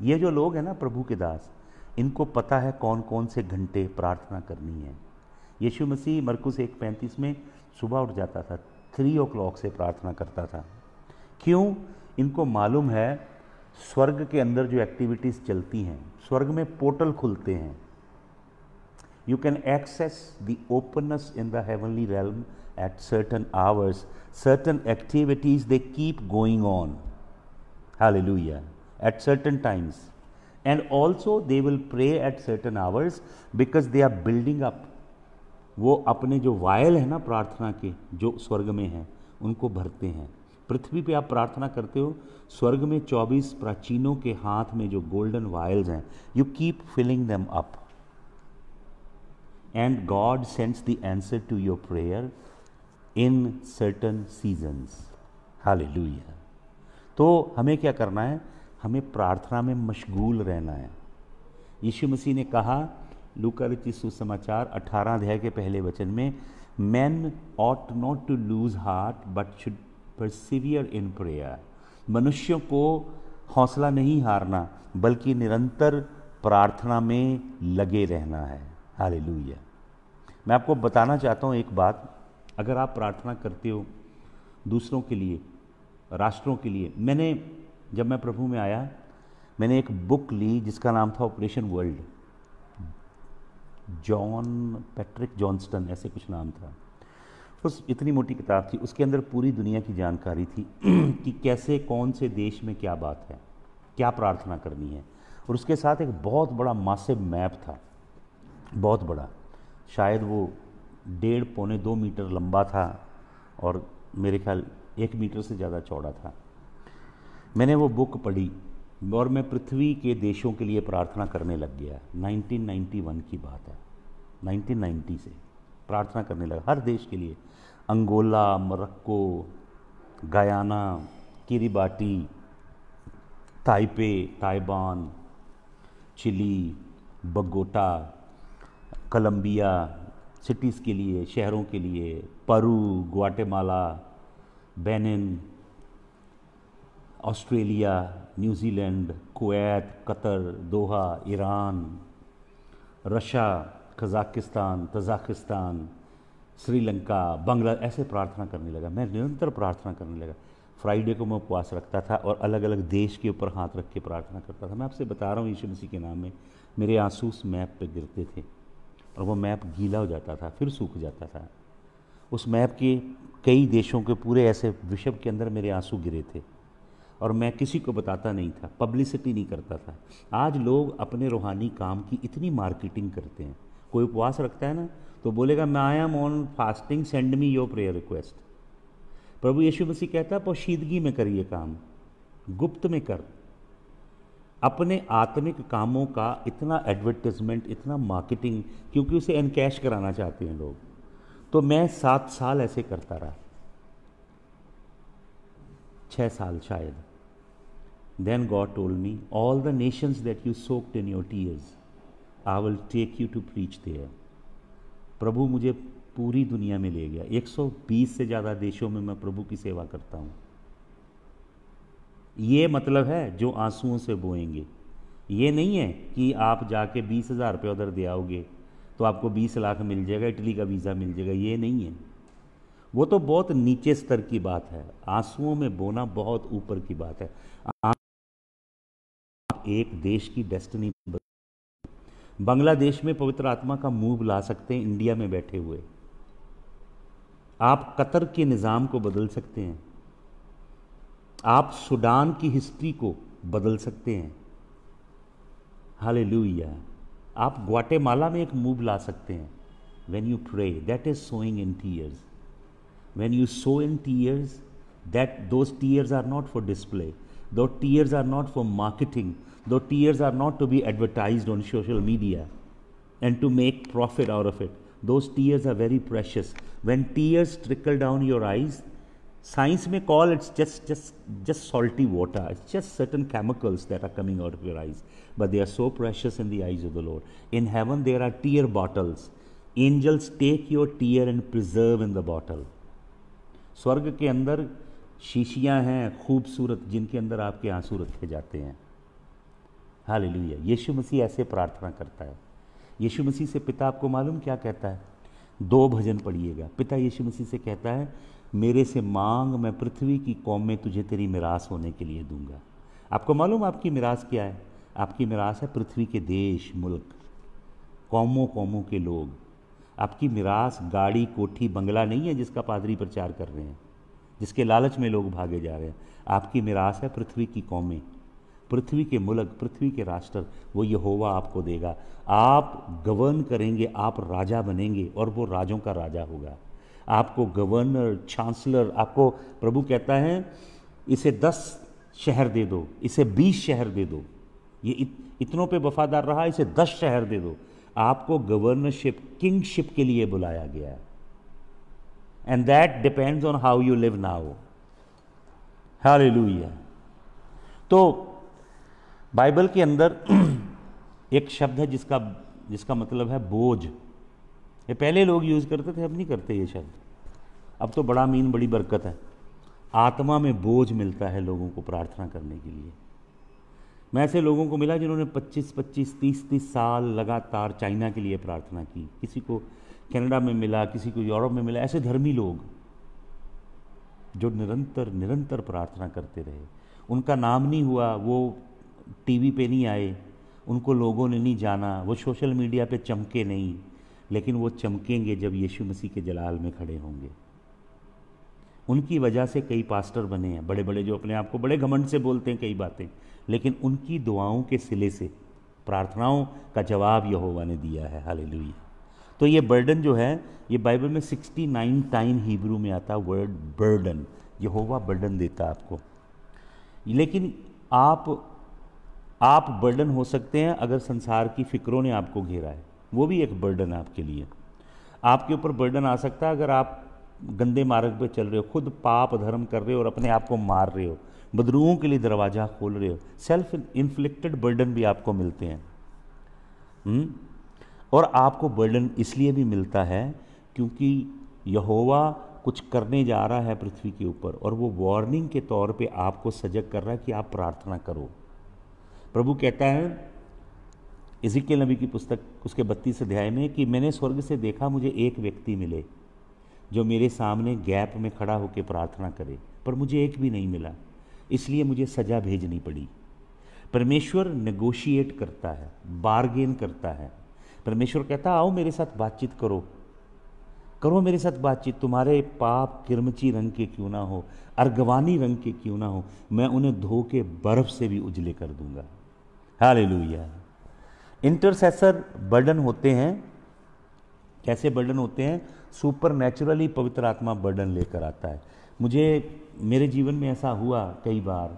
ये जो लोग हैं ना प्रभु के दास, इनको पता है कौन कौन से घंटे प्रार्थना करनी है। यीशु मसीह मरकुस 1:35 में सुबह उठ जाता था, 3 o'clock से प्रार्थना करता था। क्यों? इनको मालूम है स्वर्ग के अंदर जो एक्टिविटीज़ चलती हैं, स्वर्ग में पोर्टल खुलते हैं। You can access the openness in the heavenly realm at certain hours. Certain activities, they keep going on. Hallelujah. At certain times. And also they will pray at certain hours because they are building up. वो अपने जो vial है ना प्रार्थना के, जो स्वर्ग में हैं, उनको भरते हैं। पृथ्वी पे आप प्रार्थना करते हो, स्वर्ग में 24 प्राचीनों के हाथ में जो गोल्डन वायल्स हैं, you keep filling them up and God sends the answer to your prayer in certain seasons. Hallelujah. तो हमें क्या करना है? हमें प्रार्थना में मशगूल रहना है। यीशु मसीह ने कहा लूका लिखित सुसमाचार 18 अध्याय के पहले वचन में, man ought not to lose heart but should persevere in prayer. मनुष्यों को हौसला नहीं हारना बल्कि निरंतर प्रार्थना में लगे रहना है। हालेलुया। मैं आपको बताना चाहता हूँ एक बात, अगर आप प्रार्थना करते हो दूसरों के लिए, राष्ट्रों के लिए, जब मैं प्रभु में आया, मैंने एक बुक ली जिसका नाम था operation world, John Patrick Johnston ऐसे कुछ नाम था। उस इतनी मोटी किताब थी, उसके अंदर पूरी दुनिया की जानकारी थी कि कैसे कौन से देश में क्या बात है, क्या प्रार्थना करनी है। और उसके साथ एक बहुत बड़ा मासिव मैप था, बहुत बड़ा, शायद वो 1.5-2 मीटर लंबा था और मेरे ख्याल 1 मीटर से ज़्यादा चौड़ा था। मैंने वो बुक पढ़ी और मैं पृथ्वी के देशों के लिए प्रार्थना करने लग गया। 1991 की बात है, 1990 से प्रार्थना करने लगा हर देश के लिए। Angola, Morocco, Guyana, Kiribati, Taipei, Taiwan, Chile, Bogota, Colombia, cities के लिए, शहरों के लिए, Peru, Guatemala, Benin, Australia, New Zealand, Kuwait, Qatar, Doha, Iran, Russia, Kazakhstan, Tajikistan, Sri Lanka, Bangla, ऐसे प्रार्थना करने लगा। मैं निरंतर प्रार्थना करने लगा। फ्राइडे को मैं उपवास रखता था और अलग अलग देश के ऊपर हाथ रख के प्रार्थना करता था। मैं आपसे बता रहा हूँ, यीशु मसीह के नाम में मेरे आंसू उस मैप पे गिरते थे और वो मैप गीला हो जाता था, फिर सूख जाता था। उस मैप के कई देशों के पूरे ऐसे विश्व के अंदर मेरे आंसू गिरे थे और मैं किसी को बताता नहीं था, पब्लिसिटी नहीं करता था। आज लोग अपने रूहानी काम की इतनी मार्केटिंग करते हैं। कोई उपवास रखता है ना तो बोलेगा मैं I am on fasting, send me your prayer request. प्रभु यीशु मसीह कहता है पोशीदगी में करिए काम, गुप्त में कर। अपने आत्मिक कामों का इतना एडवर्टाइजमेंट, इतना मार्केटिंग, क्योंकि उसे एनकैश कराना चाहते हैं लोग। तो मैं 7 साल ऐसे करता रहा, 6 साल शायद। Then God told me, all the nations that you soaked in your tears, I will take you to preach there. प्रभु मुझे पूरी दुनिया में ले गया। 120 से ज़्यादा देशों में मैं प्रभु की सेवा करता हूँ। ये मतलब है जो आंसुओं से बोएंगे। ये नहीं है कि आप जाके 20,000 रुपये उधर दे आओगे तो आपको 20 लाख मिल जाएगा, इटली का वीज़ा मिल जाएगा। ये नहीं है, वो तो बहुत नीचे स्तर की बात है। आंसुओं में बोना बहुत ऊपर की बात है। एक देश की डेस्टिनी, बांग्लादेश में पवित्र आत्मा का मूव ला सकते हैं इंडिया में बैठे हुए। आप कतर के निज़ाम को बदल सकते हैं, आप सूडान की हिस्ट्री को बदल सकते हैं। हालेलुया। आप ग्वाटेमाला में एक मूव ला सकते हैं। When you pray, that is sowing in tears. When you sow in tears, that those tears are not for display, those tears are not for marketing, those tears are not to be advertised on social media and to make profit out of it. Those tears are very precious. When tears trickle down your eyes, science may call it's just salty water. It's just certain chemicals that are coming out of your eyes, but they are so precious in the eyes of the Lord. In heaven there are tear bottles. Angels take your tear and preserve in the bottle. स्वर्ग के अंदर शीशियाँ हैं खूबसूरत, जिनके अंदर आपके आंसू रखे जाते हैं। हालेलुया। यीशु मसीह ऐसे प्रार्थना करता है। यीशु मसीह से पिता आपको मालूम क्या कहता है? 2 भजन पढ़िएगा। पिता यीशु मसीह से कहता है, मेरे से मांग, मैं पृथ्वी की कौमें तुझे तेरी मिरास होने के लिए दूंगा। आपको मालूम आपकी मिरास क्या है? आपकी मिरास है पृथ्वी के देश, मुल्क, कौमों कौमों के लोग। आपकी मिरास गाड़ी, कोठी, बंगला नहीं है जिसका पादरी प्रचार कर रहे हैं, जिसके लालच में लोग भागे जा रहे हैं। आपकी मिरास है पृथ्वी की कौमें, पृथ्वी के मुल्क, पृथ्वी के राष्ट्र वो यहोवा आपको देगा। आप गवर्न करेंगे, आप राजा बनेंगे और वो राजों का राजा होगा। आपको गवर्नर, चांसलर, आपको प्रभु कहता है इसे 10 शहर दे दो, इसे 20 शहर दे दो, ये इतनों पे वफादार रहा, इसे 10 शहर दे दो। आपको गवर्नरशिप, किंगशिप के लिए बुलाया गया है। And that depends on how you live now. Hallelujah. तो बाइबल के अंदर एक शब्द है जिसका मतलब है बोझ। ये पहले लोग यूज करते थे, अब नहीं करते ये शब्द। अब तो बड़ा मीन, बड़ी बरकत है। आत्मा में बोझ मिलता है लोगों को प्रार्थना करने के लिए। मैं ऐसे लोगों को मिला जिन्होंने 25-25, 30-30 साल लगातार चाइना के लिए प्रार्थना की। किसी को कनाडा में मिला, किसी को यूरोप में मिला। ऐसे धर्मी लोग जो निरंतर प्रार्थना करते रहे। उनका नाम नहीं हुआ, वो टीवी पे नहीं आए, उनको लोगों ने नहीं जाना, वो सोशल मीडिया पे चमके नहीं, लेकिन वो चमकेंगे जब यीशु मसीह के जलाल में खड़े होंगे। उनकी वजह से कई पास्टर बने हैं बड़े बड़े, जो अपने आप को बड़े घमंड से बोलते हैं कई बातें, लेकिन उनकी दुआओं के सिले से प्रार्थनाओं का जवाब यहोवा ने दिया है। हालेलुया। तो ये बर्डन जो है, ये बाइबल में 69 टाइम हिब्रू में आता है वर्ड बर्डन। यहोवा बर्डन देता आपको। लेकिन आप बर्डन हो सकते हैं अगर संसार की फिक्रों ने आपको घेरा है, वो भी एक बर्डन है आपके लिए। आपके ऊपर बर्डन आ सकता है अगर आप गंदे मार्ग पे चल रहे हो, खुद पाप धर्म कर रहे हो और अपने आप को मार रहे हो, बदरुओं के लिए दरवाजा खोल रहे हो। सेल्फ इन्फ्लिक्टेड बर्डन भी आपको मिलते हैं। और आपको बर्डन इसलिए भी मिलता है क्योंकि यहोवा कुछ करने जा रहा है पृथ्वी के ऊपर, और वो वार्निंग के तौर पे आपको सजग कर रहा है कि आप प्रार्थना करो। प्रभु कहता है इज़िकियल नबी की पुस्तक उसके 32 अध्याय में कि मैंने स्वर्ग से देखा, मुझे एक व्यक्ति मिले जो मेरे सामने गैप में खड़ा होकर प्रार्थना करे, पर मुझे एक भी नहीं मिला, इसलिए मुझे सजा भेजनी पड़ी। परमेश्वर नेगोशिएट करता है, बार्गेन करता है। परमेश्वर कहता आओ मेरे साथ बातचीत करो, करो मेरे साथ बातचीत। तुम्हारे पाप किरमची रंग के क्यों ना हो, अर्गवानी रंग के क्यों ना हो, मैं उन्हें धो के बर्फ से भी उजले कर दूंगा। हालेलुया। इंटरसेसर बर्डन होते हैं। कैसे बर्डन होते हैं? सुपर नेचुरली पवित्र आत्मा बर्डन लेकर आता है। मेरे जीवन में ऐसा हुआ कई बार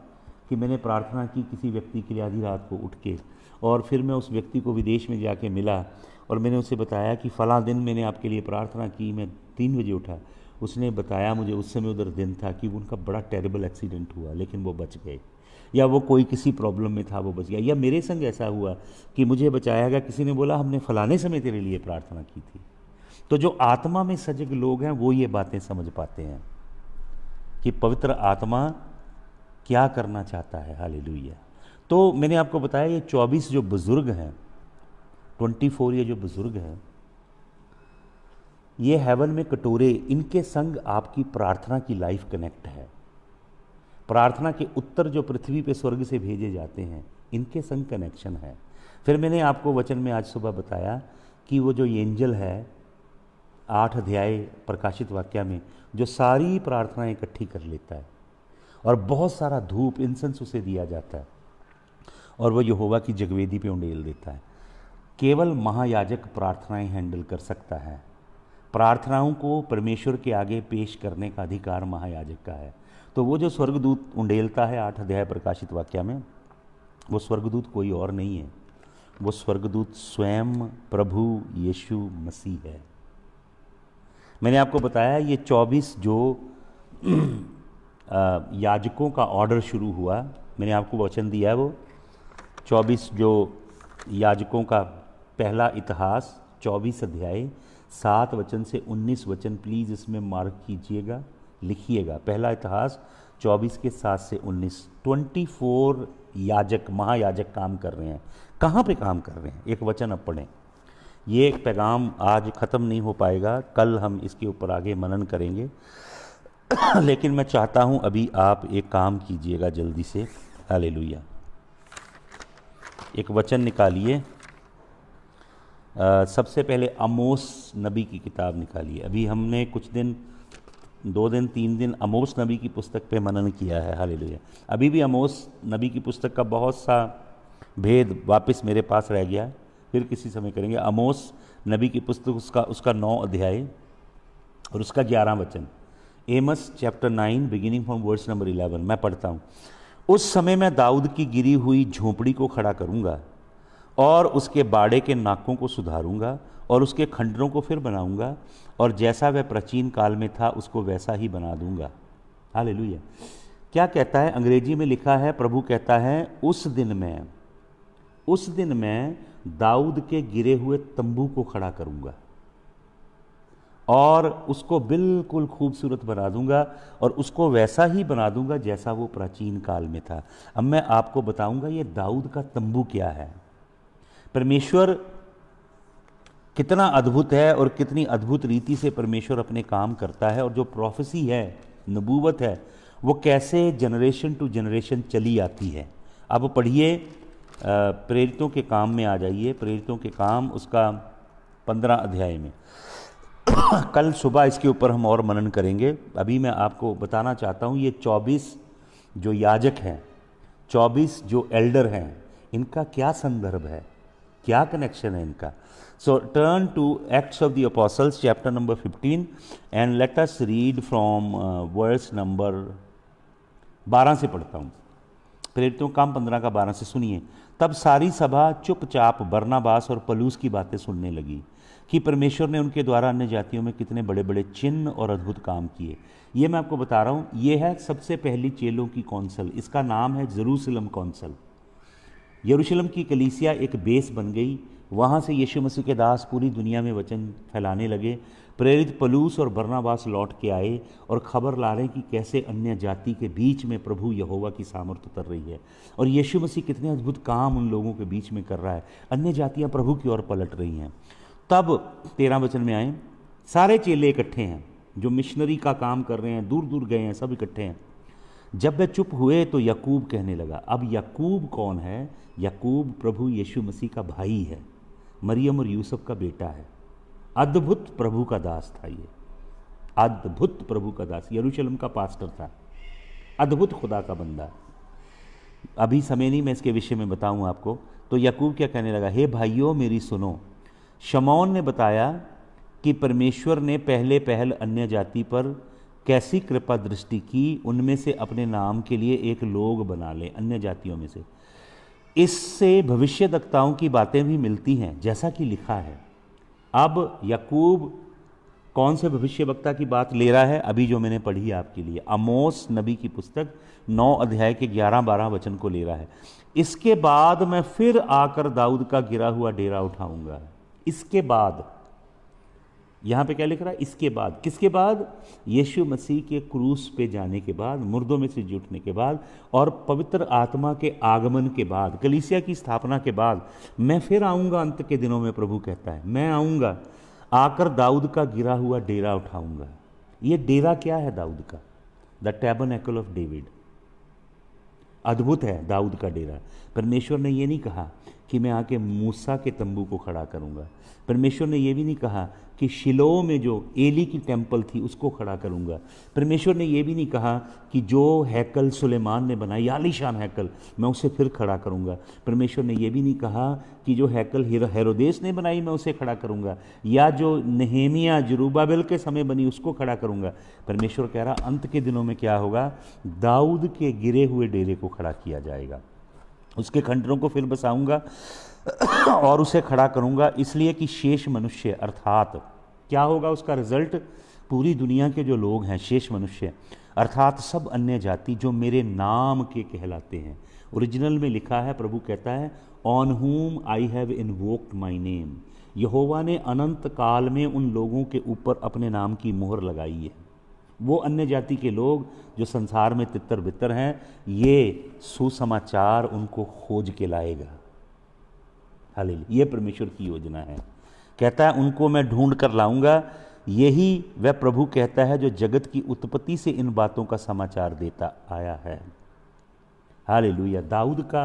कि मैंने प्रार्थना की किसी व्यक्ति के लिए आधी रात को उठ के, और फिर मैं उस व्यक्ति को विदेश में जाके मिला और मैंने उसे बताया कि फ़लाँ दिन मैंने आपके लिए प्रार्थना की, मैं 3 बजे उठा। उसने बताया मुझे, उस समय उधर दिन था, कि उनका बड़ा टेरिबल एक्सीडेंट हुआ लेकिन वो बच गए, या वो कोई किसी प्रॉब्लम में था वो बच गया। या मेरे संग ऐसा हुआ कि मुझे बचाया गया, किसी ने बोला हमने फ़लाने समय तेरे लिए प्रार्थना की थी। तो जो आत्मा में सजग लोग हैं वो ये बातें समझ पाते हैं कि पवित्र आत्मा क्या करना चाहता है। हालेलुया। तो मैंने आपको बताया ये 24 जो बुजुर्ग हैं, 24 ये जो बुजुर्ग हैं, ये हेवन में कटोरे, इनके संग आपकी प्रार्थना की लाइफ कनेक्ट है। प्रार्थना के उत्तर जो पृथ्वी पे स्वर्ग से भेजे जाते हैं, इनके संग कनेक्शन है। फिर मैंने आपको वचन में आज सुबह बताया कि वो जो एंजल है 8 अध्याय प्रकाशित वाक्य में, जो सारी प्रार्थनाएं इकट्ठी कर लेता है और बहुत सारा धूप इंसेंस उसे दिया जाता है और वो यहोवा की जगवेदी पे उंडेल देता है। केवल महायाजक प्रार्थनाएं हैंडल कर सकता है। प्रार्थनाओं को परमेश्वर के आगे पेश करने का अधिकार महायाजक का है। तो वो जो स्वर्गदूत उंडेलता है 8 अध्याय प्रकाशित वाक्य में, वो स्वर्गदूत कोई और नहीं है, वो स्वर्गदूत स्वयं प्रभु यीशु मसीह है। मैंने आपको बताया ये 24 जो याजकों का ऑर्डर शुरू हुआ, मैंने आपको वचन दिया है, वो 24 जो याजकों का पहला इतिहास 24 अध्याय 7 वचन से 19 वचन, प्लीज़ इसमें मार्क कीजिएगा, लिखिएगा। पहला इतिहास 24 के 7 से 19, 24 याजक, महायाजक काम कर रहे हैं। कहाँ पे काम कर रहे हैं? एक वचन अब पढ़ें। ये एक पैगाम आज ख़त्म नहीं हो पाएगा, कल हम इसके ऊपर आगे मनन करेंगे लेकिन मैं चाहता हूँ अभी आप एक काम कीजिएगा जल्दी से। हालेलुया। एक वचन निकालिए, सबसे पहले आमोस नबी की किताब निकालिए। अभी हमने कुछ दिन 2 दिन 3 दिन आमोस नबी की पुस्तक पे मनन किया है। हालेलुया। अभी भी आमोस नबी की पुस्तक का बहुत सा भेद वापस मेरे पास रह गया, फिर किसी समय करेंगे। आमोस नबी की पुस्तक उसका 9 अध्याय और उसका 11 वचन। Amos chapter 9 beginning from verse number 11 मैं पढ़ता हूँ। उस समय मैं दाऊद की गिरी हुई झोंपड़ी को खड़ा करूँगा और उसके बाड़े के नाकों को सुधारूंगा और उसके खंडरों को फिर बनाऊंगा और जैसा वह प्राचीन काल में था उसको वैसा ही बना दूंगा। हालेलुया। क्या कहता है? अंग्रेजी में लिखा है, प्रभु कहता है उस दिन मैं दाऊद के गिरे हुए तंबू को खड़ा करूंगा और उसको बिल्कुल खूबसूरत बना दूंगा और उसको वैसा ही बना दूंगा जैसा वो प्राचीन काल में था। अब मैं आपको बताऊंगा ये दाऊद का तंबू क्या है। परमेश्वर कितना अद्भुत है और कितनी अद्भुत रीति से परमेश्वर अपने काम करता है, और जो प्रोफेसी है, नबूवत है, वो कैसे जनरेशन टू जनरेशन चली आती है। अब पढ़िए, प्रेरितों के काम में आ जाइए। प्रेरितों के काम उसका 15 अध्याय में कल सुबह इसके ऊपर हम और मनन करेंगे। अभी मैं आपको बताना चाहता हूँ ये 24 जो याजक हैं, 24 जो एल्डर हैं, इनका क्या संदर्भ है, क्या कनेक्शन है इनका। So turn to Acts of the Apostles chapter number 15 and let us read from verse number 12 से पढ़ता हूँ। प्रेरितों काम 15 का 12 से सुनिए। तब सारी सभा चुपचाप बरनबास और पलूस की बातें सुनने लगी कि परमेश्वर ने उनके द्वारा अन्य जातियों में कितने बड़े बड़े चिन्ह और अद्भुत काम किए। ये मैं आपको बता रहा हूँ, ये है सबसे पहली चेलों की कौंसल। इसका नाम है जेरूसलम कौंसल। यरूशलेम की कलीसिया एक बेस बन गई। वहाँ से यीशु मसीह के दास पूरी दुनिया में वचन फैलाने लगे। प्रेरित पलूस और बरनबास लौट के आए और खबर ला रहे हैं कि कैसे अन्य जाति के बीच में प्रभु यहोवा की सामर्थ उतर रही है और यीशु मसीह कितने अद्भुत काम उन लोगों के बीच में कर रहा है। अन्य जातियाँ प्रभु की ओर पलट रही हैं। तब 13 वचन में आए, सारे चेले इकट्ठे हैं जो मिशनरी का काम कर रहे हैं, दूर दूर गए हैं, सब इकट्ठे हैं। जब वे चुप हुए तो याकूब कहने लगा। अब याकूब कौन है? याकूब प्रभु यीशु मसीह का भाई है, मरियम और यूसुफ का बेटा है। अद्भुत प्रभु का दास था ये, अद्भुत प्रभु का दास, यरूशलेम का पास्टर था, अद्भुत खुदा का बंदा। अभी समय नहीं मैं इसके विषय में बताऊं आपको। तो याकूब क्या कहने लगा, हे भाइयों मेरी सुनो। शमौन ने बताया कि परमेश्वर ने पहले पहल अन्य जाति पर कैसी कृपा दृष्टि की, उनमें से अपने नाम के लिए एक लोग बना ले, अन्य जातियों में से। इससे भविष्यद्वक्ताओं की बातें भी मिलती हैं जैसा कि लिखा है। अब याकूब कौन से भविष्यवक्ता की बात ले रहा है? अभी जो मैंने पढ़ी आपके लिए, आमोस नबी की पुस्तक 9 अध्याय के 11-12 वचन को ले रहा है। इसके बाद मैं फिर आकर दाऊद का गिरा हुआ डेरा उठाऊंगा। इसके बाद, यहां पे क्या लिख रहा है? इसके बाद। किसके बाद? यीशु मसीह के क्रूस पे जाने के बाद, मुर्दों में से जी उठने के बाद और पवित्र आत्मा के आगमन के बाद, कलीसिया की स्थापना के बाद मैं फिर आऊंगा अंत के दिनों में। प्रभु कहता है मैं आऊंगा, आकर दाऊद का गिरा हुआ डेरा उठाऊंगा। ये डेरा क्या है दाऊद का? The tabernacle of David. अद्भुत है दाऊद का डेरा। परमेश्वर ने ये नहीं कहा कि मैं आके मूसा के तंबू को खड़ा करूंगा। परमेश्वर ने यह भी नहीं कहा कि शिलो में जो एली की टेम्पल थी उसको खड़ा करूंगा। परमेश्वर ने यह भी नहीं कहा कि जो हैकल सुलेमान ने बनाई, आलीशान हैकल, मैं उसे फिर खड़ा करूंगा। परमेश्वर ने यह भी नहीं कहा कि जो हैकल हेरोदेस ने बनाई मैं उसे खड़ा करूंगा, या जो नेहेमिया जरूब्बाबिल के समय बनी उसको खड़ा करूंगा। परमेश्वर कह रहा अंत के दिनों में क्या होगा? दाऊद के गिरे हुए डेरे को खड़ा किया जाएगा, उसके खंडरों को फिर बसाऊंगा और उसे खड़ा करूंगा, इसलिए कि शेष मनुष्य, अर्थात क्या होगा उसका रिजल्ट? पूरी दुनिया के जो लोग हैं, शेष मनुष्य अर्थात सब अन्य जाति जो मेरे नाम के कहलाते हैं। ओरिजिनल में लिखा है, प्रभु कहता है on whom I have invoked my name. यहोवा ने अनंत काल में उन लोगों के ऊपर अपने नाम की मोहर लगाई है। वो अन्य जाति के लोग जो संसार में तितर बितर हैं, ये सुसमाचार उनको खोज के लाएगा। हालेलुया। ये परमेश्वर की योजना है। कहता है उनको मैं ढूंढ कर लाऊंगा। यही वह प्रभु कहता है जो जगत की उत्पत्ति से इन बातों का समाचार देता आया है। हालेलुया। दाऊद का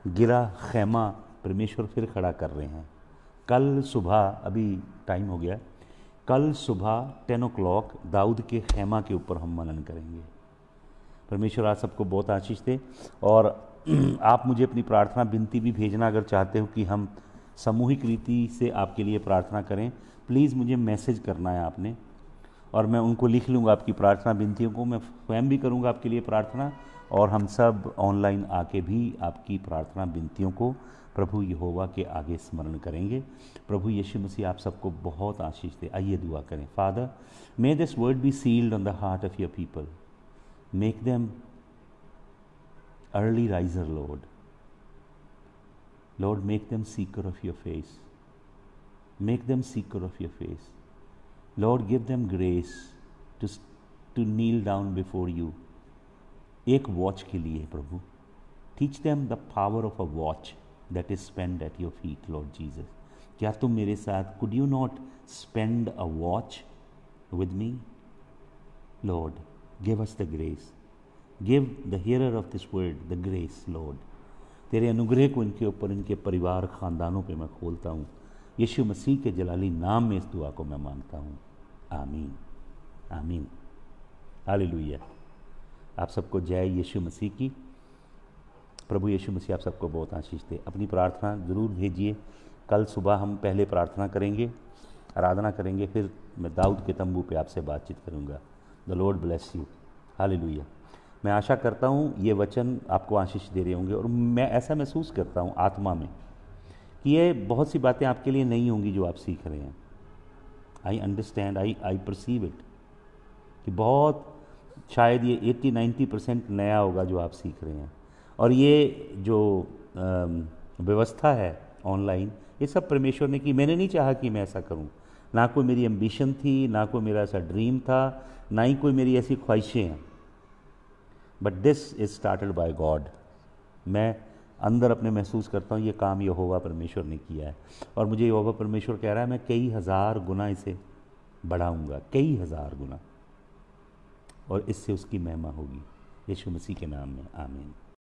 गिरा खैमा परमेश्वर फिर खड़ा कर रहे हैं। कल सुबह, अभी टाइम हो गया, कल सुबह 10 o'clock दाऊद के खेमा के ऊपर हम मनन करेंगे। परमेश्वर आज सबको बहुत आशीष दे। और आप मुझे अपनी प्रार्थना विनती भी भेजना अगर चाहते हो कि हम सामूहिक रीति से आपके लिए प्रार्थना करें, प्लीज़ मुझे मैसेज करना है आपने, और मैं उनको लिख लूँगा आपकी प्रार्थना विनतियों को। मैं स्वयं भी करूँगा आपके लिए प्रार्थना, और हम सब ऑनलाइन आके भी आपकी प्रार्थना विनतियों को प्रभु यहोवा के आगे स्मरण करेंगे। प्रभु यीशु मसीह आप सबको बहुत आशीष दे। आइए दुआ करें। Father, may this word be sealed on the heart of your people, make them early riser Lord, Lord, make them seeker of your face. Make them seeker of your face. Lord, give them grace to kneel down before you. एक watch के लिए प्रभु, teach them the power of a watch that is spent at your feet, Lord Jesus. क्या तुम मेरे साथ, could you not spend a watch with me? Lord, give us the grace. Give the hearer of this word the grace, Lord. तेरे अनुग्रह को इनके ऊपर, इनके परिवार ख़ानदानों पे मैं खोलता हूँ। यीशु मसीह के जलाली नाम में इस दुआ को मैं मांगता हूँ। आमीन, आमीन, हालेलुया। आप सबको जय यीशु मसीह की। प्रभु यीशु मसीह आप सबको बहुत आशीष दे। अपनी प्रार्थना ज़रूर भेजिए। कल सुबह हम पहले प्रार्थना करेंगे, आराधना करेंगे, फिर मैं दाऊद के तंबू पे आपसे बातचीत करूँगा। The Lord bless you, hallelujah. मैं आशा करता हूँ ये वचन आपको आशीष दे रहे होंगे, और मैं ऐसा महसूस करता हूँ आत्मा में कि ये बहुत सी बातें आपके लिए नहीं होंगी जो आप सीख रहे हैं। I understand, I perceive it, कि बहुत शायद ये 80-90% नया होगा जो आप सीख रहे हैं। और ये जो व्यवस्था है ऑनलाइन, ये सब परमेश्वर ने की। मैंने नहीं चाहा कि मैं ऐसा करूँ, ना कोई मेरी एम्बिशन थी, ना कोई मेरा ऐसा ड्रीम था, ना ही कोई मेरी ऐसी ख्वाहिशें हैं। But this is started by God. मैं अंदर अपने महसूस करता हूँ ये काम यहोवा परमेश्वर ने किया है, और मुझे यहोवा परमेश्वर कह रहा है मैं कई हज़ार गुना इसे बढ़ाऊँगा, कई हज़ार गुना, और इससे उसकी महिमा होगी। यीशु मसीह के नाम में आमीन।